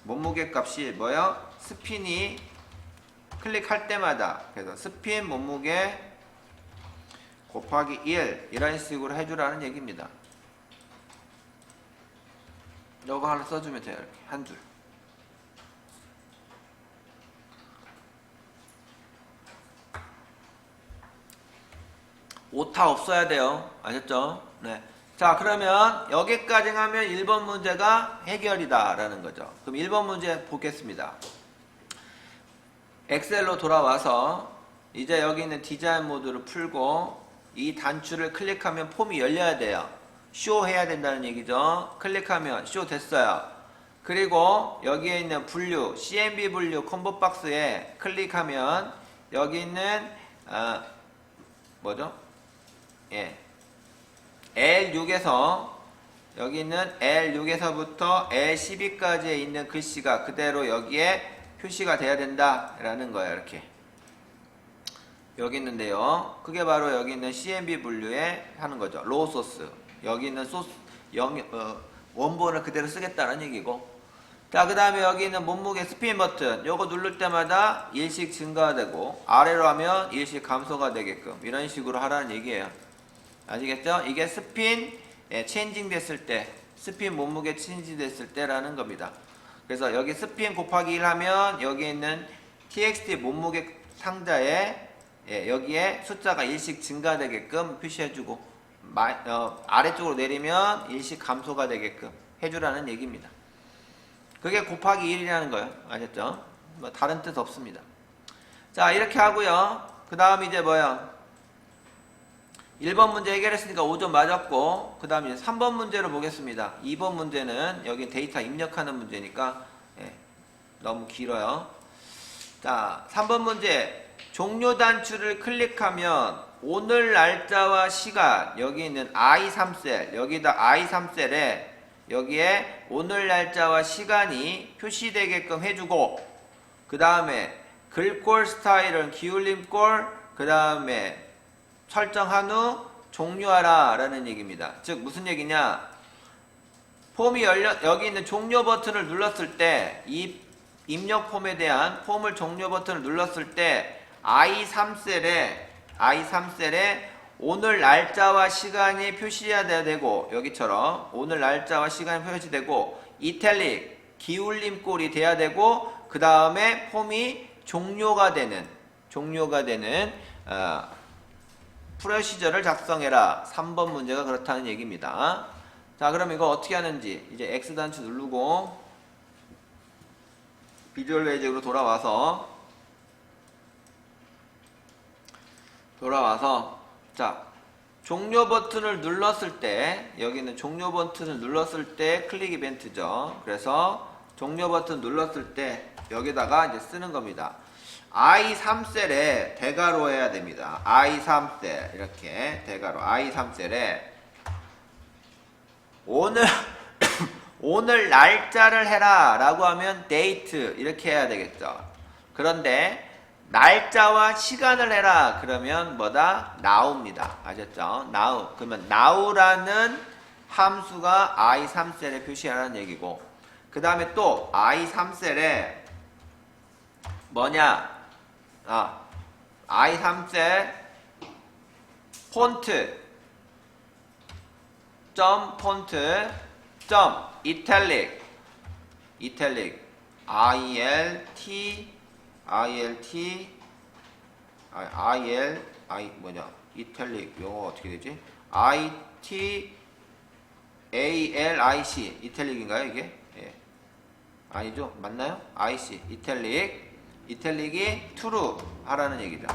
몸무게 값이 뭐요? 스핀이 클릭할 때마다, 그래서 스핀 몸무게 곱하기 1 이런 식으로 해주라는 얘기입니다. 요거 하나 써주면 돼요. 이렇게 한 줄. 오타 없어야 돼요. 아셨죠? 네. 자, 그러면 여기까지 하면 1번 문제가 해결이다 라는 거죠. 그럼 1번 문제 보겠습니다. 엑셀로 돌아와서 이제 여기 있는 디자인 모드를 풀고 이 단추를 클릭하면 폼이 열려야 돼요. 쇼 해야 된다는 얘기죠. 클릭하면 쇼 됐어요. 그리고 여기에 있는 분류, CMB 분류 콤보 박스에 클릭하면 여기 있는 뭐죠? L6에서 여기 있는 L6에서부터 L12까지에 있는 글씨가 그대로 여기에 표시가 돼야 된다라는 거예요. 이렇게 여기 있는데요. 그게 바로 여기 있는 CMB 분류에 하는 거죠. 로우 소스. 여기 있는 소스 원본을 그대로 쓰겠다는 얘기고, 자, 그 다음에 여기 있는 몸무게 스핀 버튼 요거 누를 때마다 일씩 증가되고 아래로 하면 일씩 감소가 되게끔 이런 식으로 하라는 얘기예요. 아시겠죠? 이게 스핀 체인징 됐을 때, 스핀 몸무게 체인지 됐을 때라는 겁니다. 그래서 여기 스핀 곱하기 1 하면 여기 있는 txt 몸무게 상자에 여기에 숫자가 일씩 증가되게끔 표시해주고 아래쪽으로 내리면 일씩 감소가 되게끔 해주라는 얘기입니다. 그게 곱하기 1이라는 거예요. 아셨죠? 뭐 다른 뜻 없습니다. 자, 이렇게 하고요. 그 다음 이제 뭐야? 1번 문제 해결했으니까 5점 맞았고, 그 다음 이제 3번 문제를 보겠습니다. 2번 문제는 여기 데이터 입력하는 문제니까 너무 길어요. 자, 3번 문제. 종료 단추를 클릭하면 오늘 날짜와 시간, 여기 있는 I3셀, 여기다 I3셀에 여기에 오늘 날짜와 시간이 표시되게끔 해주고, 그 다음에 글꼴 스타일은 기울림꼴, 그 다음에 설정한 후 종료하라 라는 얘기입니다. 즉 무슨 얘기냐, 폼이 여기 있는 종료 버튼을 눌렀을 때, 이 입력 폼에 대한 폼을 종료 버튼을 눌렀을 때 I3셀에 오늘 날짜와 시간이 표시해야 되고, 여기처럼 오늘 날짜와 시간이 표시되고, 이탈릭 기울림꼴이 돼야 되고, 그 다음에 폼이 종료가 되는 프로시저를 작성해라. 3번 문제가 그렇다는 얘기입니다. 자, 그럼 이거 어떻게 하는지 이제 X단추 누르고 비주얼 베이직으로 돌아와서 자, 종료 버튼을 눌렀을 때, 여기는 종료 버튼을 눌렀을 때 클릭 이벤트죠. 그래서 종료 버튼 눌렀을 때 여기다가 이제 쓰는 겁니다. I3셀에 대괄호 해야 됩니다. I3셀 이렇게 대괄호 I3셀에 오늘 날짜를 해라 라고 하면 date 이렇게 해야 되겠죠. 그런데 날짜와 시간을 해라 그러면 뭐다? now입니다. 아셨죠? now. 그러면 now라는 함수가 I3셀에 표시하라는 얘기고, 그 다음에 또 I3셀에 뭐냐? I3셀 폰트 이탈릭 이탈릭 영어 어떻게 되지? ITALIC 이탈릭인가요 이게? 예. 아니죠? 맞나요? IC 이탈릭이 true 하라는 얘기죠.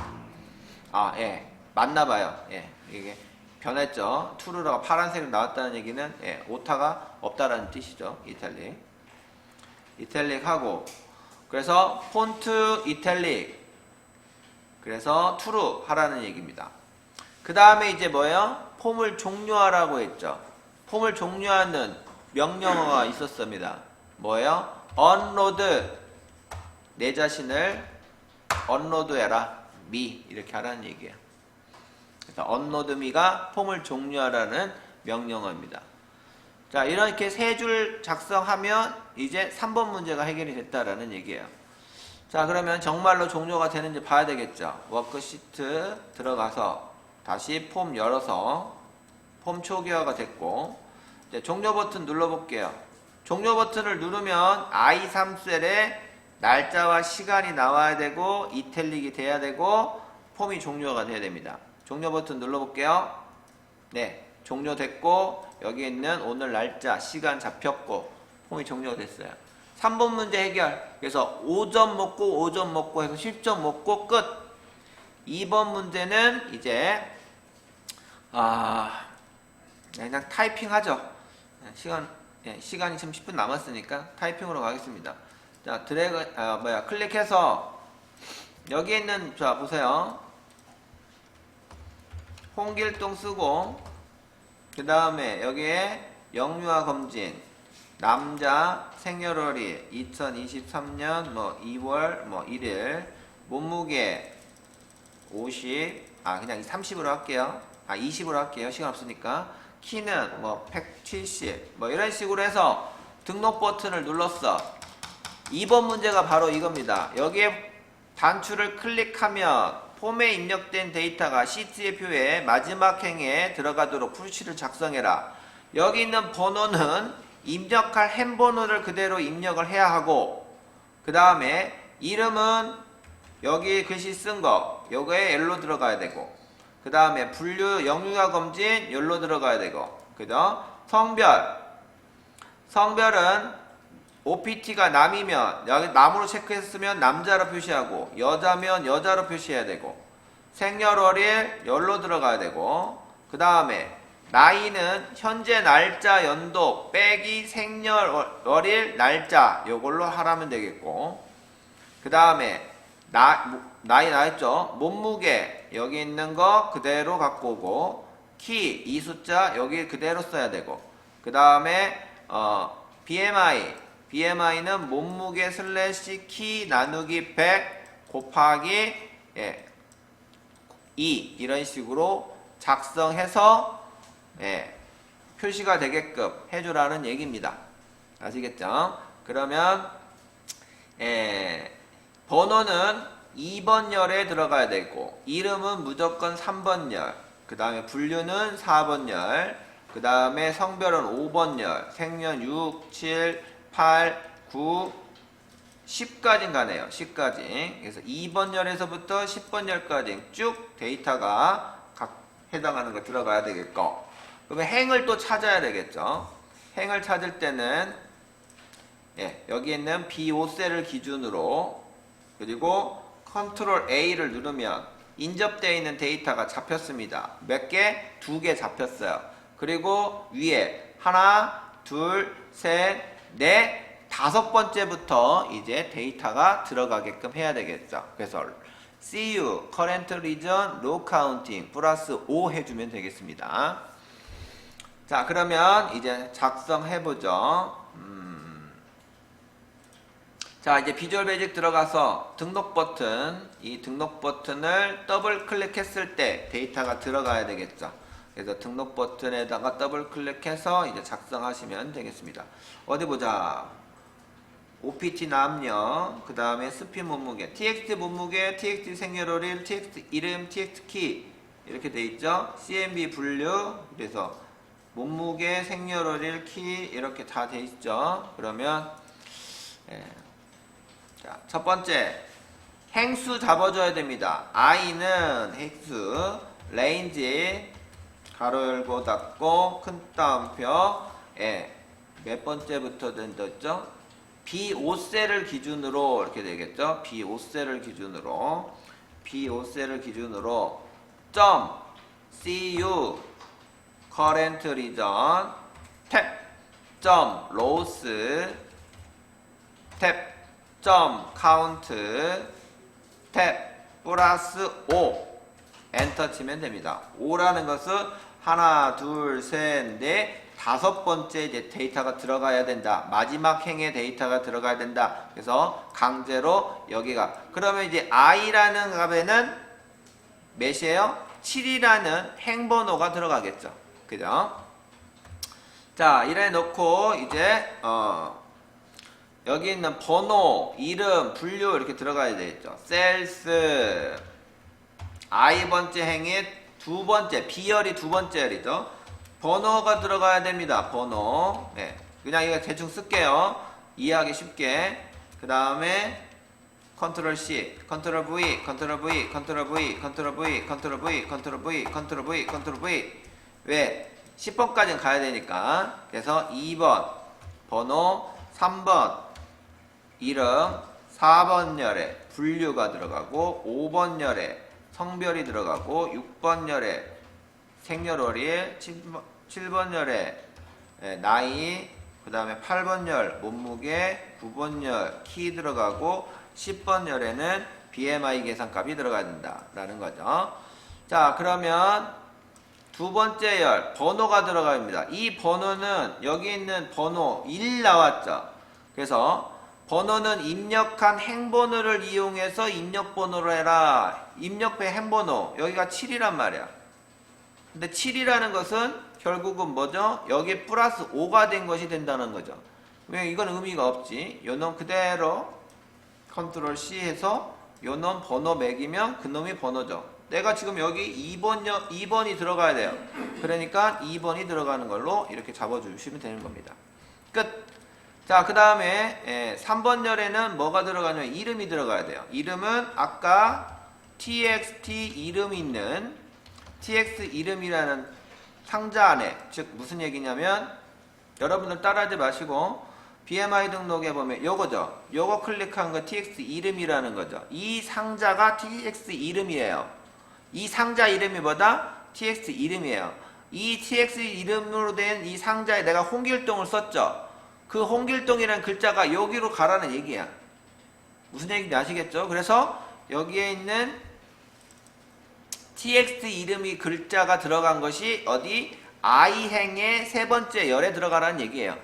예. 맞나봐요. 예. 이게 변했죠. true라고 파란색으로 나왔다는 얘기는 오타가 없다라는 뜻이죠. 이탈릭 하고, 그래서 폰트 이탈릭, 그래서 true 하라는 얘기입니다. 그 다음에 이제 뭐예요? 폼을 종료하라고 했죠. 폼을 종료하는 명령어가 있었습니다. 뭐예요? unload, 내 자신을 unload해라, me 이렇게 하라는 얘기예요. 그래서 unload me가 폼을 종료하라는 명령어입니다. 자, 이렇게 세 줄 작성하면 이제 3번 문제가 해결이 됐다라는 얘기예요. 자, 그러면 정말로 종료가 되는지 봐야 되겠죠. 워크시트 들어가서 다시 폼 열어서 폼 초기화가 됐고, 이제 종료 버튼 눌러볼게요. 종료 버튼을 누르면 I3셀에 날짜와 시간이 나와야 되고 이탈릭이 돼야 되고 폼이 종료가 돼야 됩니다. 종료 버튼 눌러볼게요. 네, 종료됐고 여기 있는 오늘 날짜 시간 잡혔고 폼이 종료됐어요. 3번 문제 해결. 그래서 5점 먹고 해서 10점 먹고 끝. 2번 문제는 이제 그냥 타이핑 하죠. 시간이 지금 10분 남았으니까 타이핑으로 가겠습니다. 자, 클릭해서 여기 있는, 자, 보세요. 홍길동 쓰고, 그 다음에 여기에 영유아 검진, 남자, 생년월일, 2023년 2월 1일, 몸무게 50, 그냥 30으로 할게요. 20으로 할게요. 시간 없으니까. 키는 170, 이런 식으로 해서 등록 버튼을 눌렀어. 2번 문제가 바로 이겁니다. 여기에 단추를 클릭하면 폼에 입력된 데이터가 시트의 표에 마지막 행에 들어가도록 푸시를 작성해라. 여기 있는 번호는 입력할 행 번호를 그대로 입력을 해야 하고, 그 다음에 이름은 여기 글씨 쓴 거 요거에 L로 들어가야 되고, 그 다음에 분류 영유아 검진 열로 들어가야 되고, 그죠? 성별은 OPT가 남이면 여기 남으로 체크했으면 남자로 표시하고, 여자면 여자로 표시해야 되고, 생년월일 열로 들어가야 되고, 그 다음에 나이는 현재 날짜 연도 빼기 생년월일 날짜 요걸로 하라면 되겠고, 그 다음에 나이 나왔죠? 몸무게 여기 있는 거 그대로 갖고 오고, 키 이 숫자 여기 그대로 써야 되고, 그 다음에 BMI는 몸무게 슬래시 키 나누기 100 곱하기 2 이런 식으로 작성해서 표시가 되게끔 해주라는 얘기입니다. 아시겠죠? 그러면 번호는 2번 열에 들어가야 되고, 이름은 무조건 3번 열, 그 다음에 분류는 4번 열, 그 다음에 성별은 5번 열, 생년 6, 7, 8, 9, 10까지 가네요. 10까지. 그래서 2번 열에서부터 10번 열까지 쭉 데이터가 각 해당하는 거 들어가야 되겠고, 그러면 행을 또 찾아야 되겠죠. 행을 찾을 때는 여기 있는 B5셀을 기준으로, 그리고 컨트롤 A를 누르면 인접되어 있는 데이터가 잡혔습니다. 몇 개? 2개 잡혔어요. 그리고 위에 하나, 둘, 셋, 넷, 5번째부터 이제 데이터가 들어가게끔 해야 되겠죠. 그래서 CU, Current Region, Row Counting 플러스 5 해주면 되겠습니다. 자, 그러면 이제 작성해보죠. 자, 이제 비주얼 베이직 들어가서 등록 버튼, 이 등록 버튼을 더블 클릭했을 때 데이터가 들어가야 되겠죠. 그래서 등록 버튼에다가 더블 클릭해서 이제 작성하시면 되겠습니다. 어디 보자. OPT 남녀, 그 다음에 스피 몸무게, TXT 몸무게, TXT 생년월일, TXT 이름, TXT 키 이렇게 돼 있죠. CMB 분류, 그래서 몸무게, 생년월일, 키 이렇게 다 돼 있죠. 그러면 자, 첫 번째 행수 잡아줘야 됩니다. i는 행수, range 가로 열고 닫고 큰 따옴표, 몇 번째부터 된다죠? B5셀을 기준으로 이렇게 되겠죠? B5셀을 기준으로 점 CU current region 탭 점 rows 탭 점 count 탭 플러스 5 엔터 치면 됩니다. 5라는 것은 하나, 둘, 셋, 넷, 5번째 이제 데이터가 들어가야 된다. 마지막 행의 데이터가 들어가야 된다. 그래서 강제로 여기가. 그러면 이제 i라는 값에는 몇이에요? 7이라는 행번호가 들어가겠죠. 그죠? 자, 이래 놓고 이제 여기 있는 번호, 이름, 분류 이렇게 들어가야 되겠죠. 셀스 i번째 행의 두번째, B열이 두번째 열이죠. 번호가 들어가야 됩니다. 번호. 그냥 이거 대충 쓸게요. 이해하기 쉽게. 그 다음에 컨트롤 C, 컨트롤 V, 컨트롤 V, 컨트롤 V, 컨트롤 V, 컨트롤 V, 컨트롤 V, 컨트롤 V, 컨트롤 V. 왜? 10번까지는 가야 되니까. 그래서 2번 번호, 3번 이름, 4번 열에 분류가 들어가고, 5번 열에 성별이 들어가고, 6번 열에 생년월일, 7번 열에 나이, 그 다음에 8번 열 몸무게, 9번 열 키 들어가고, 10번 열에는 BMI 계산값이 들어가야 된다라는 거죠. 자, 그러면 두 번째 열 번호가 들어갑니다. 이 번호는 여기 있는 번호 1 나왔죠. 그래서 번호는 입력한 행번호를 이용해서 입력번호를 해라. 입력배 행번호 여기가 7이란 말이야. 근데 7이라는 것은 결국은 뭐죠? 여기 플러스 5가 된 것이 된다는 거죠. 왜 이건 의미가 없지. 요 놈 그대로 컨트롤 C 해서 요 놈 번호 매기면 그 놈이 번호죠. 내가 지금 여기 2번이 들어가야 돼요. 그러니까 2번이 들어가는 걸로 이렇게 잡아주시면 되는 겁니다. 끝. 자, 그 다음에 3번 열에는 뭐가 들어가냐면 이름이 들어가야 돼요. 이름은 아까 txt 이름 있는 tx 이름이라는 상자 안에, 즉 무슨 얘기냐면 여러분들 따라하지 마시고 BMI 등록에 보면 요거죠. 요거 클릭한 거 tx 이름이라는 거죠. 이 상자가 tx 이름이에요. 이 상자 이름이 뭐다? tx 이름이에요. 이 tx 이름으로 된 이 상자에 내가 홍길동을 썼죠. 그 홍길동이라는 글자가 여기로 가라는 얘기야. 무슨 얘기인지 아시겠죠? 그래서 여기에 있는 tx 이름이 글자가 들어간 것이 어디? i행의 세 번째 열에 들어가라는 얘기예요.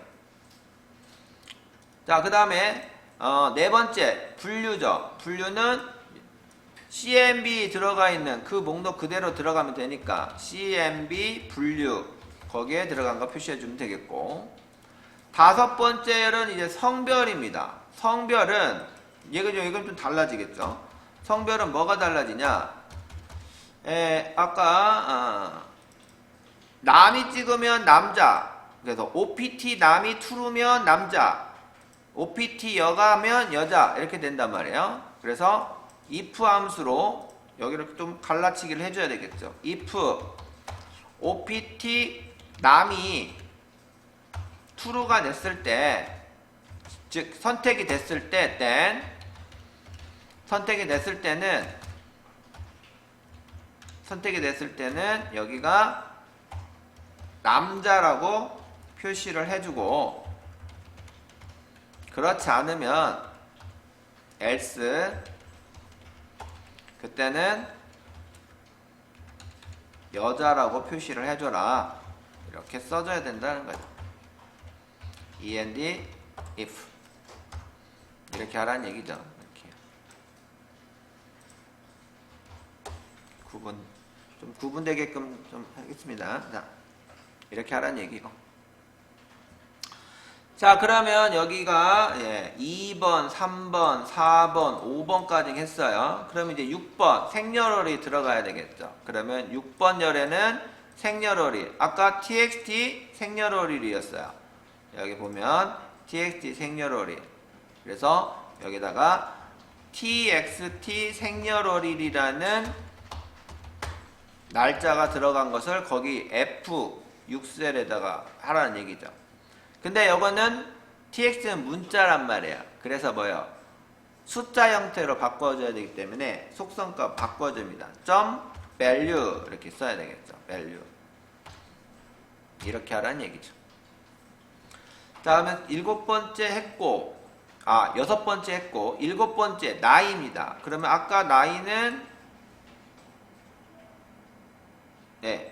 자, 그 다음에 네 번째 분류죠. 분류는 CMB 들어가 있는 그 목록 그대로 들어가면 되니까 CMB 분류 거기에 들어간 거 표시해 주면 되겠고, 다섯 번째 열은 이제 성별입니다. 성별은 이건 좀 달라지겠죠. 성별은 뭐가 달라지냐? 아까 남이 찍으면 남자, 그래서 OPT 남이 투르면 남자, OPT 여가면 여자 이렇게 된단 말이에요. 그래서 if 함수로 여기를 좀 갈라치기를 해줘야 되겠죠. if OPT 남이 true가 됐을 때, 즉 선택이 됐을 때, then 선택이 됐을 때는 여기가 남자라고 표시를 해주고, 그렇지 않으면 else 그때는 여자라고 표시를 해줘라 이렇게 써줘야 된다는 거죠. and if 이렇게 하라는 얘기죠. 이렇게 구분되게끔 좀 하겠습니다. 자, 이렇게 하라는 얘기고. 자, 그러면 여기가 2번, 3번, 4번, 5번까지 했어요. 그러면 이제 6번 생년월일이 들어가야 되겠죠. 그러면 6번 열에는 생년월일, 아까 txt 생년월일이었어요. 여기 보면 txt 생년월일, 그래서 여기다가 txt 생년월일이라는 날짜가 들어간 것을 거기 F6셀에다가 하라는 얘기죠. 근데 이거는 tx는 문자란 말이에요. 그래서 뭐예요? 숫자 형태로 바꿔줘야 되기 때문에 속성값 바꿔줍니다. .value 이렇게 써야 되겠죠. value 이렇게 하라는 얘기죠. 다음에 7번째 했고, 6번째 했고, 7번째 나이입니다. 그러면 아까 나이는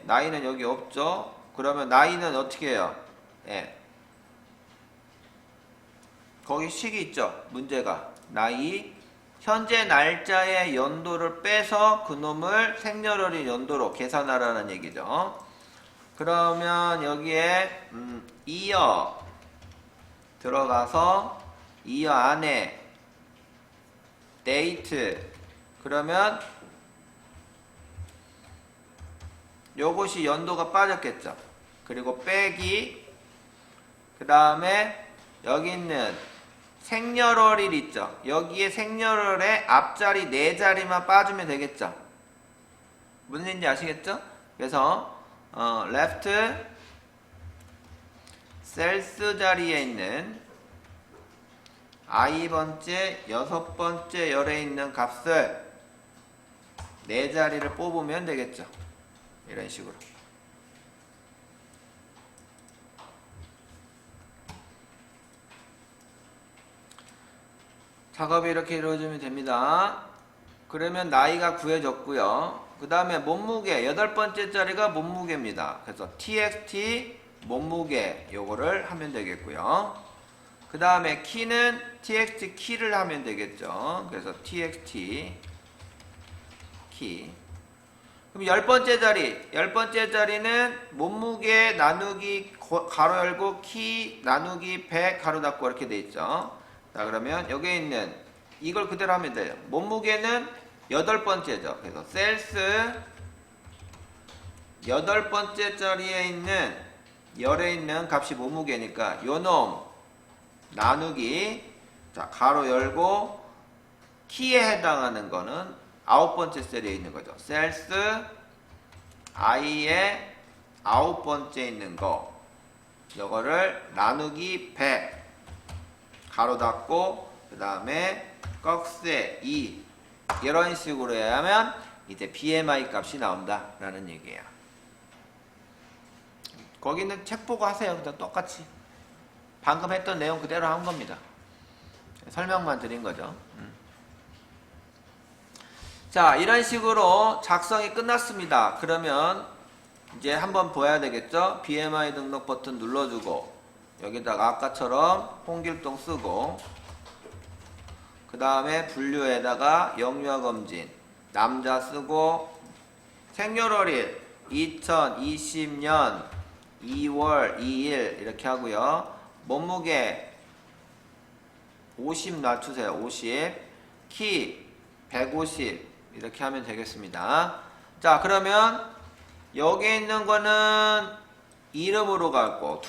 나이는 여기 없죠. 그러면 나이는 어떻게 해요? 거기 식이 있죠. 문제가 나이 현재 날짜의 연도를 빼서 그놈을 생년월일 연도로 계산하라는 얘기죠. 그러면 여기에 year 들어가서 year 안에 date 그러면 요것이 연도가 빠졌겠죠. 그리고 빼기, 그 다음에 여기 있는 생년월일 있죠. 여기에 생년월일의 앞자리 4자리만 빠주면 되겠죠. 무슨 얘기인지 아시겠죠? 그래서 left 셀스 자리에 있는 i번째, 6번째 열에 있는 값을 4자리를 뽑으면 되겠죠. 이런 식으로. 작업이 이렇게 이루어지면 됩니다. 그러면 나이가 구해졌고요. 그 다음에 몸무게, 8번째 자리가 몸무게입니다. 그래서 txt 몸무게 요거를 하면 되겠고요. 그 다음에 키는 txt 키를 하면 되겠죠. 그래서 txt 키. 그럼 10번째 자리, 10번째 자리는 몸무게 나누기 가로 열고 키 나누기 100 가로 닫고 이렇게 돼 있죠. 자, 그러면 여기에 있는 이걸 그대로 하면 돼요. 몸무게는 8번째죠. 그래서 셀스 8번째 자리에 있는 열에 있는 값이 몸무게니까 요놈 나누기, 자, 가로 열고 키에 해당하는 거는 9번째 셀에 있는 거죠. 셀스 i의 9번째 있는 거, 요거를 나누기 100 가로 닫고 그 다음에 꺽쇠 2, 이런 식으로 하면 이제 BMI 값이 나온다 라는 얘기예요. 거기는 책 보고 하세요. 그냥 똑같이 방금 했던 내용 그대로 한 겁니다. 설명만 드린 거죠. 자, 이런 식으로 작성이 끝났습니다. 그러면 이제 한번 봐야 되겠죠. BMI 등록 버튼 눌러주고 여기다가 아까처럼 홍길동 쓰고 그 다음에 분류에다가 영유아 검진 남자 쓰고 생년월일 2020년 2월 2일 이렇게 하고요. 몸무게 50 낮추세요. 50, 키 150 이렇게 하면 되겠습니다. 자, 그러면 여기 있는 거는 이름으로 갈고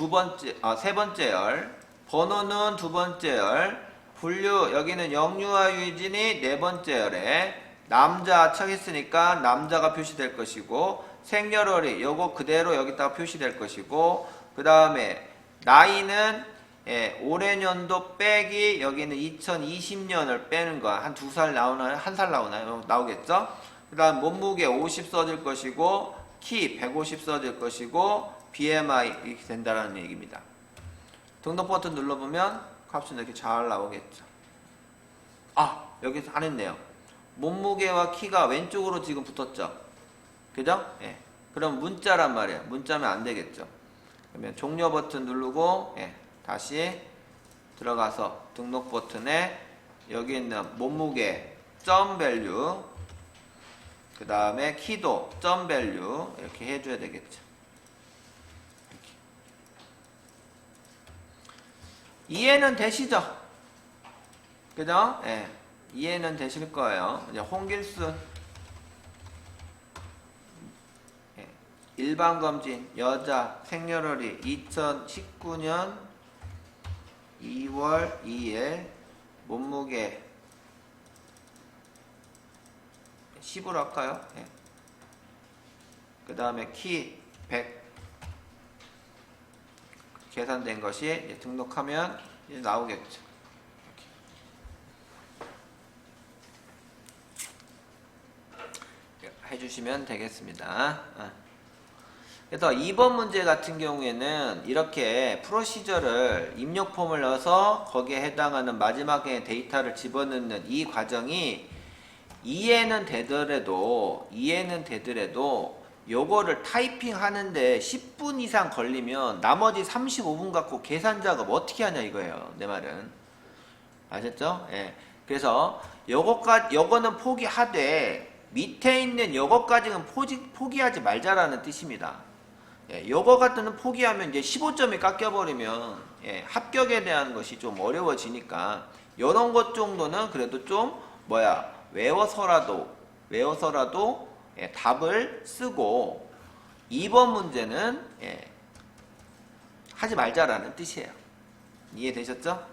세 번째 열, 번호는 두 번째 열, 분류 여기는 영유아 유진이 네 번째 열에 남자 척 했으니까 남자가 표시될 것이고 생년월일 요거 그대로 여기다가 표시될 것이고 그 다음에 나이는 올해 년도 빼기 여기는 2020년을 빼는 거 한 2살 나오나요? 1살 나오나요? 나오겠죠? 그 다음 몸무게 50 써질 것이고 키 150 써질 것이고 BMI 이렇게 된다는 얘기입니다. 등록 버튼 눌러보면 값이 이렇게 잘 나오겠죠. 아, 여기서 안 했네요. 몸무게와 키가 왼쪽으로 지금 붙었죠. 그죠? 예. 그럼 문자란 말이에요. 문자면 안 되겠죠. 그러면 종료 버튼 누르고 다시 들어가서 등록 버튼에 여기 있는 몸무게 점 밸류 그 다음에 키도 점 밸류 이렇게 해줘야 되겠죠. 이렇게. 이해는 되시죠? 그죠? 예. 이해는 되실 거예요. 이제 홍길순 일반검진 여자 생년월일 2019년 2월 2일 몸무게 10으로 할까요? 예. 그 다음에 키 100 계산된 것이 이제 등록하면 이제 나오겠죠. 이렇게 해주시면 되겠습니다. 그래서 2번 문제 같은 경우에는 이렇게 프로시저를 입력 폼을 넣어서 거기에 해당하는 마지막에 데이터를 집어넣는 이 과정이 이해는 되더라도 요거를 타이핑 하는데 10분 이상 걸리면 나머지 35분 갖고 계산 작업 어떻게 하냐 이거예요. 내 말은. 아셨죠? 예. 그래서 요거는 포기하되 밑에 있는 요거까지는 포기하지 말자라는 뜻입니다. 예, 요거 같은 는 포기하면 이제 15점이 깎여버리면 합격에 대한 것이 좀 어려워지니까 요런 것 정도는 그래도 좀 외워서라도 답을 쓰고 2번 문제는 하지 말자라는 뜻이에요. 이해되셨죠?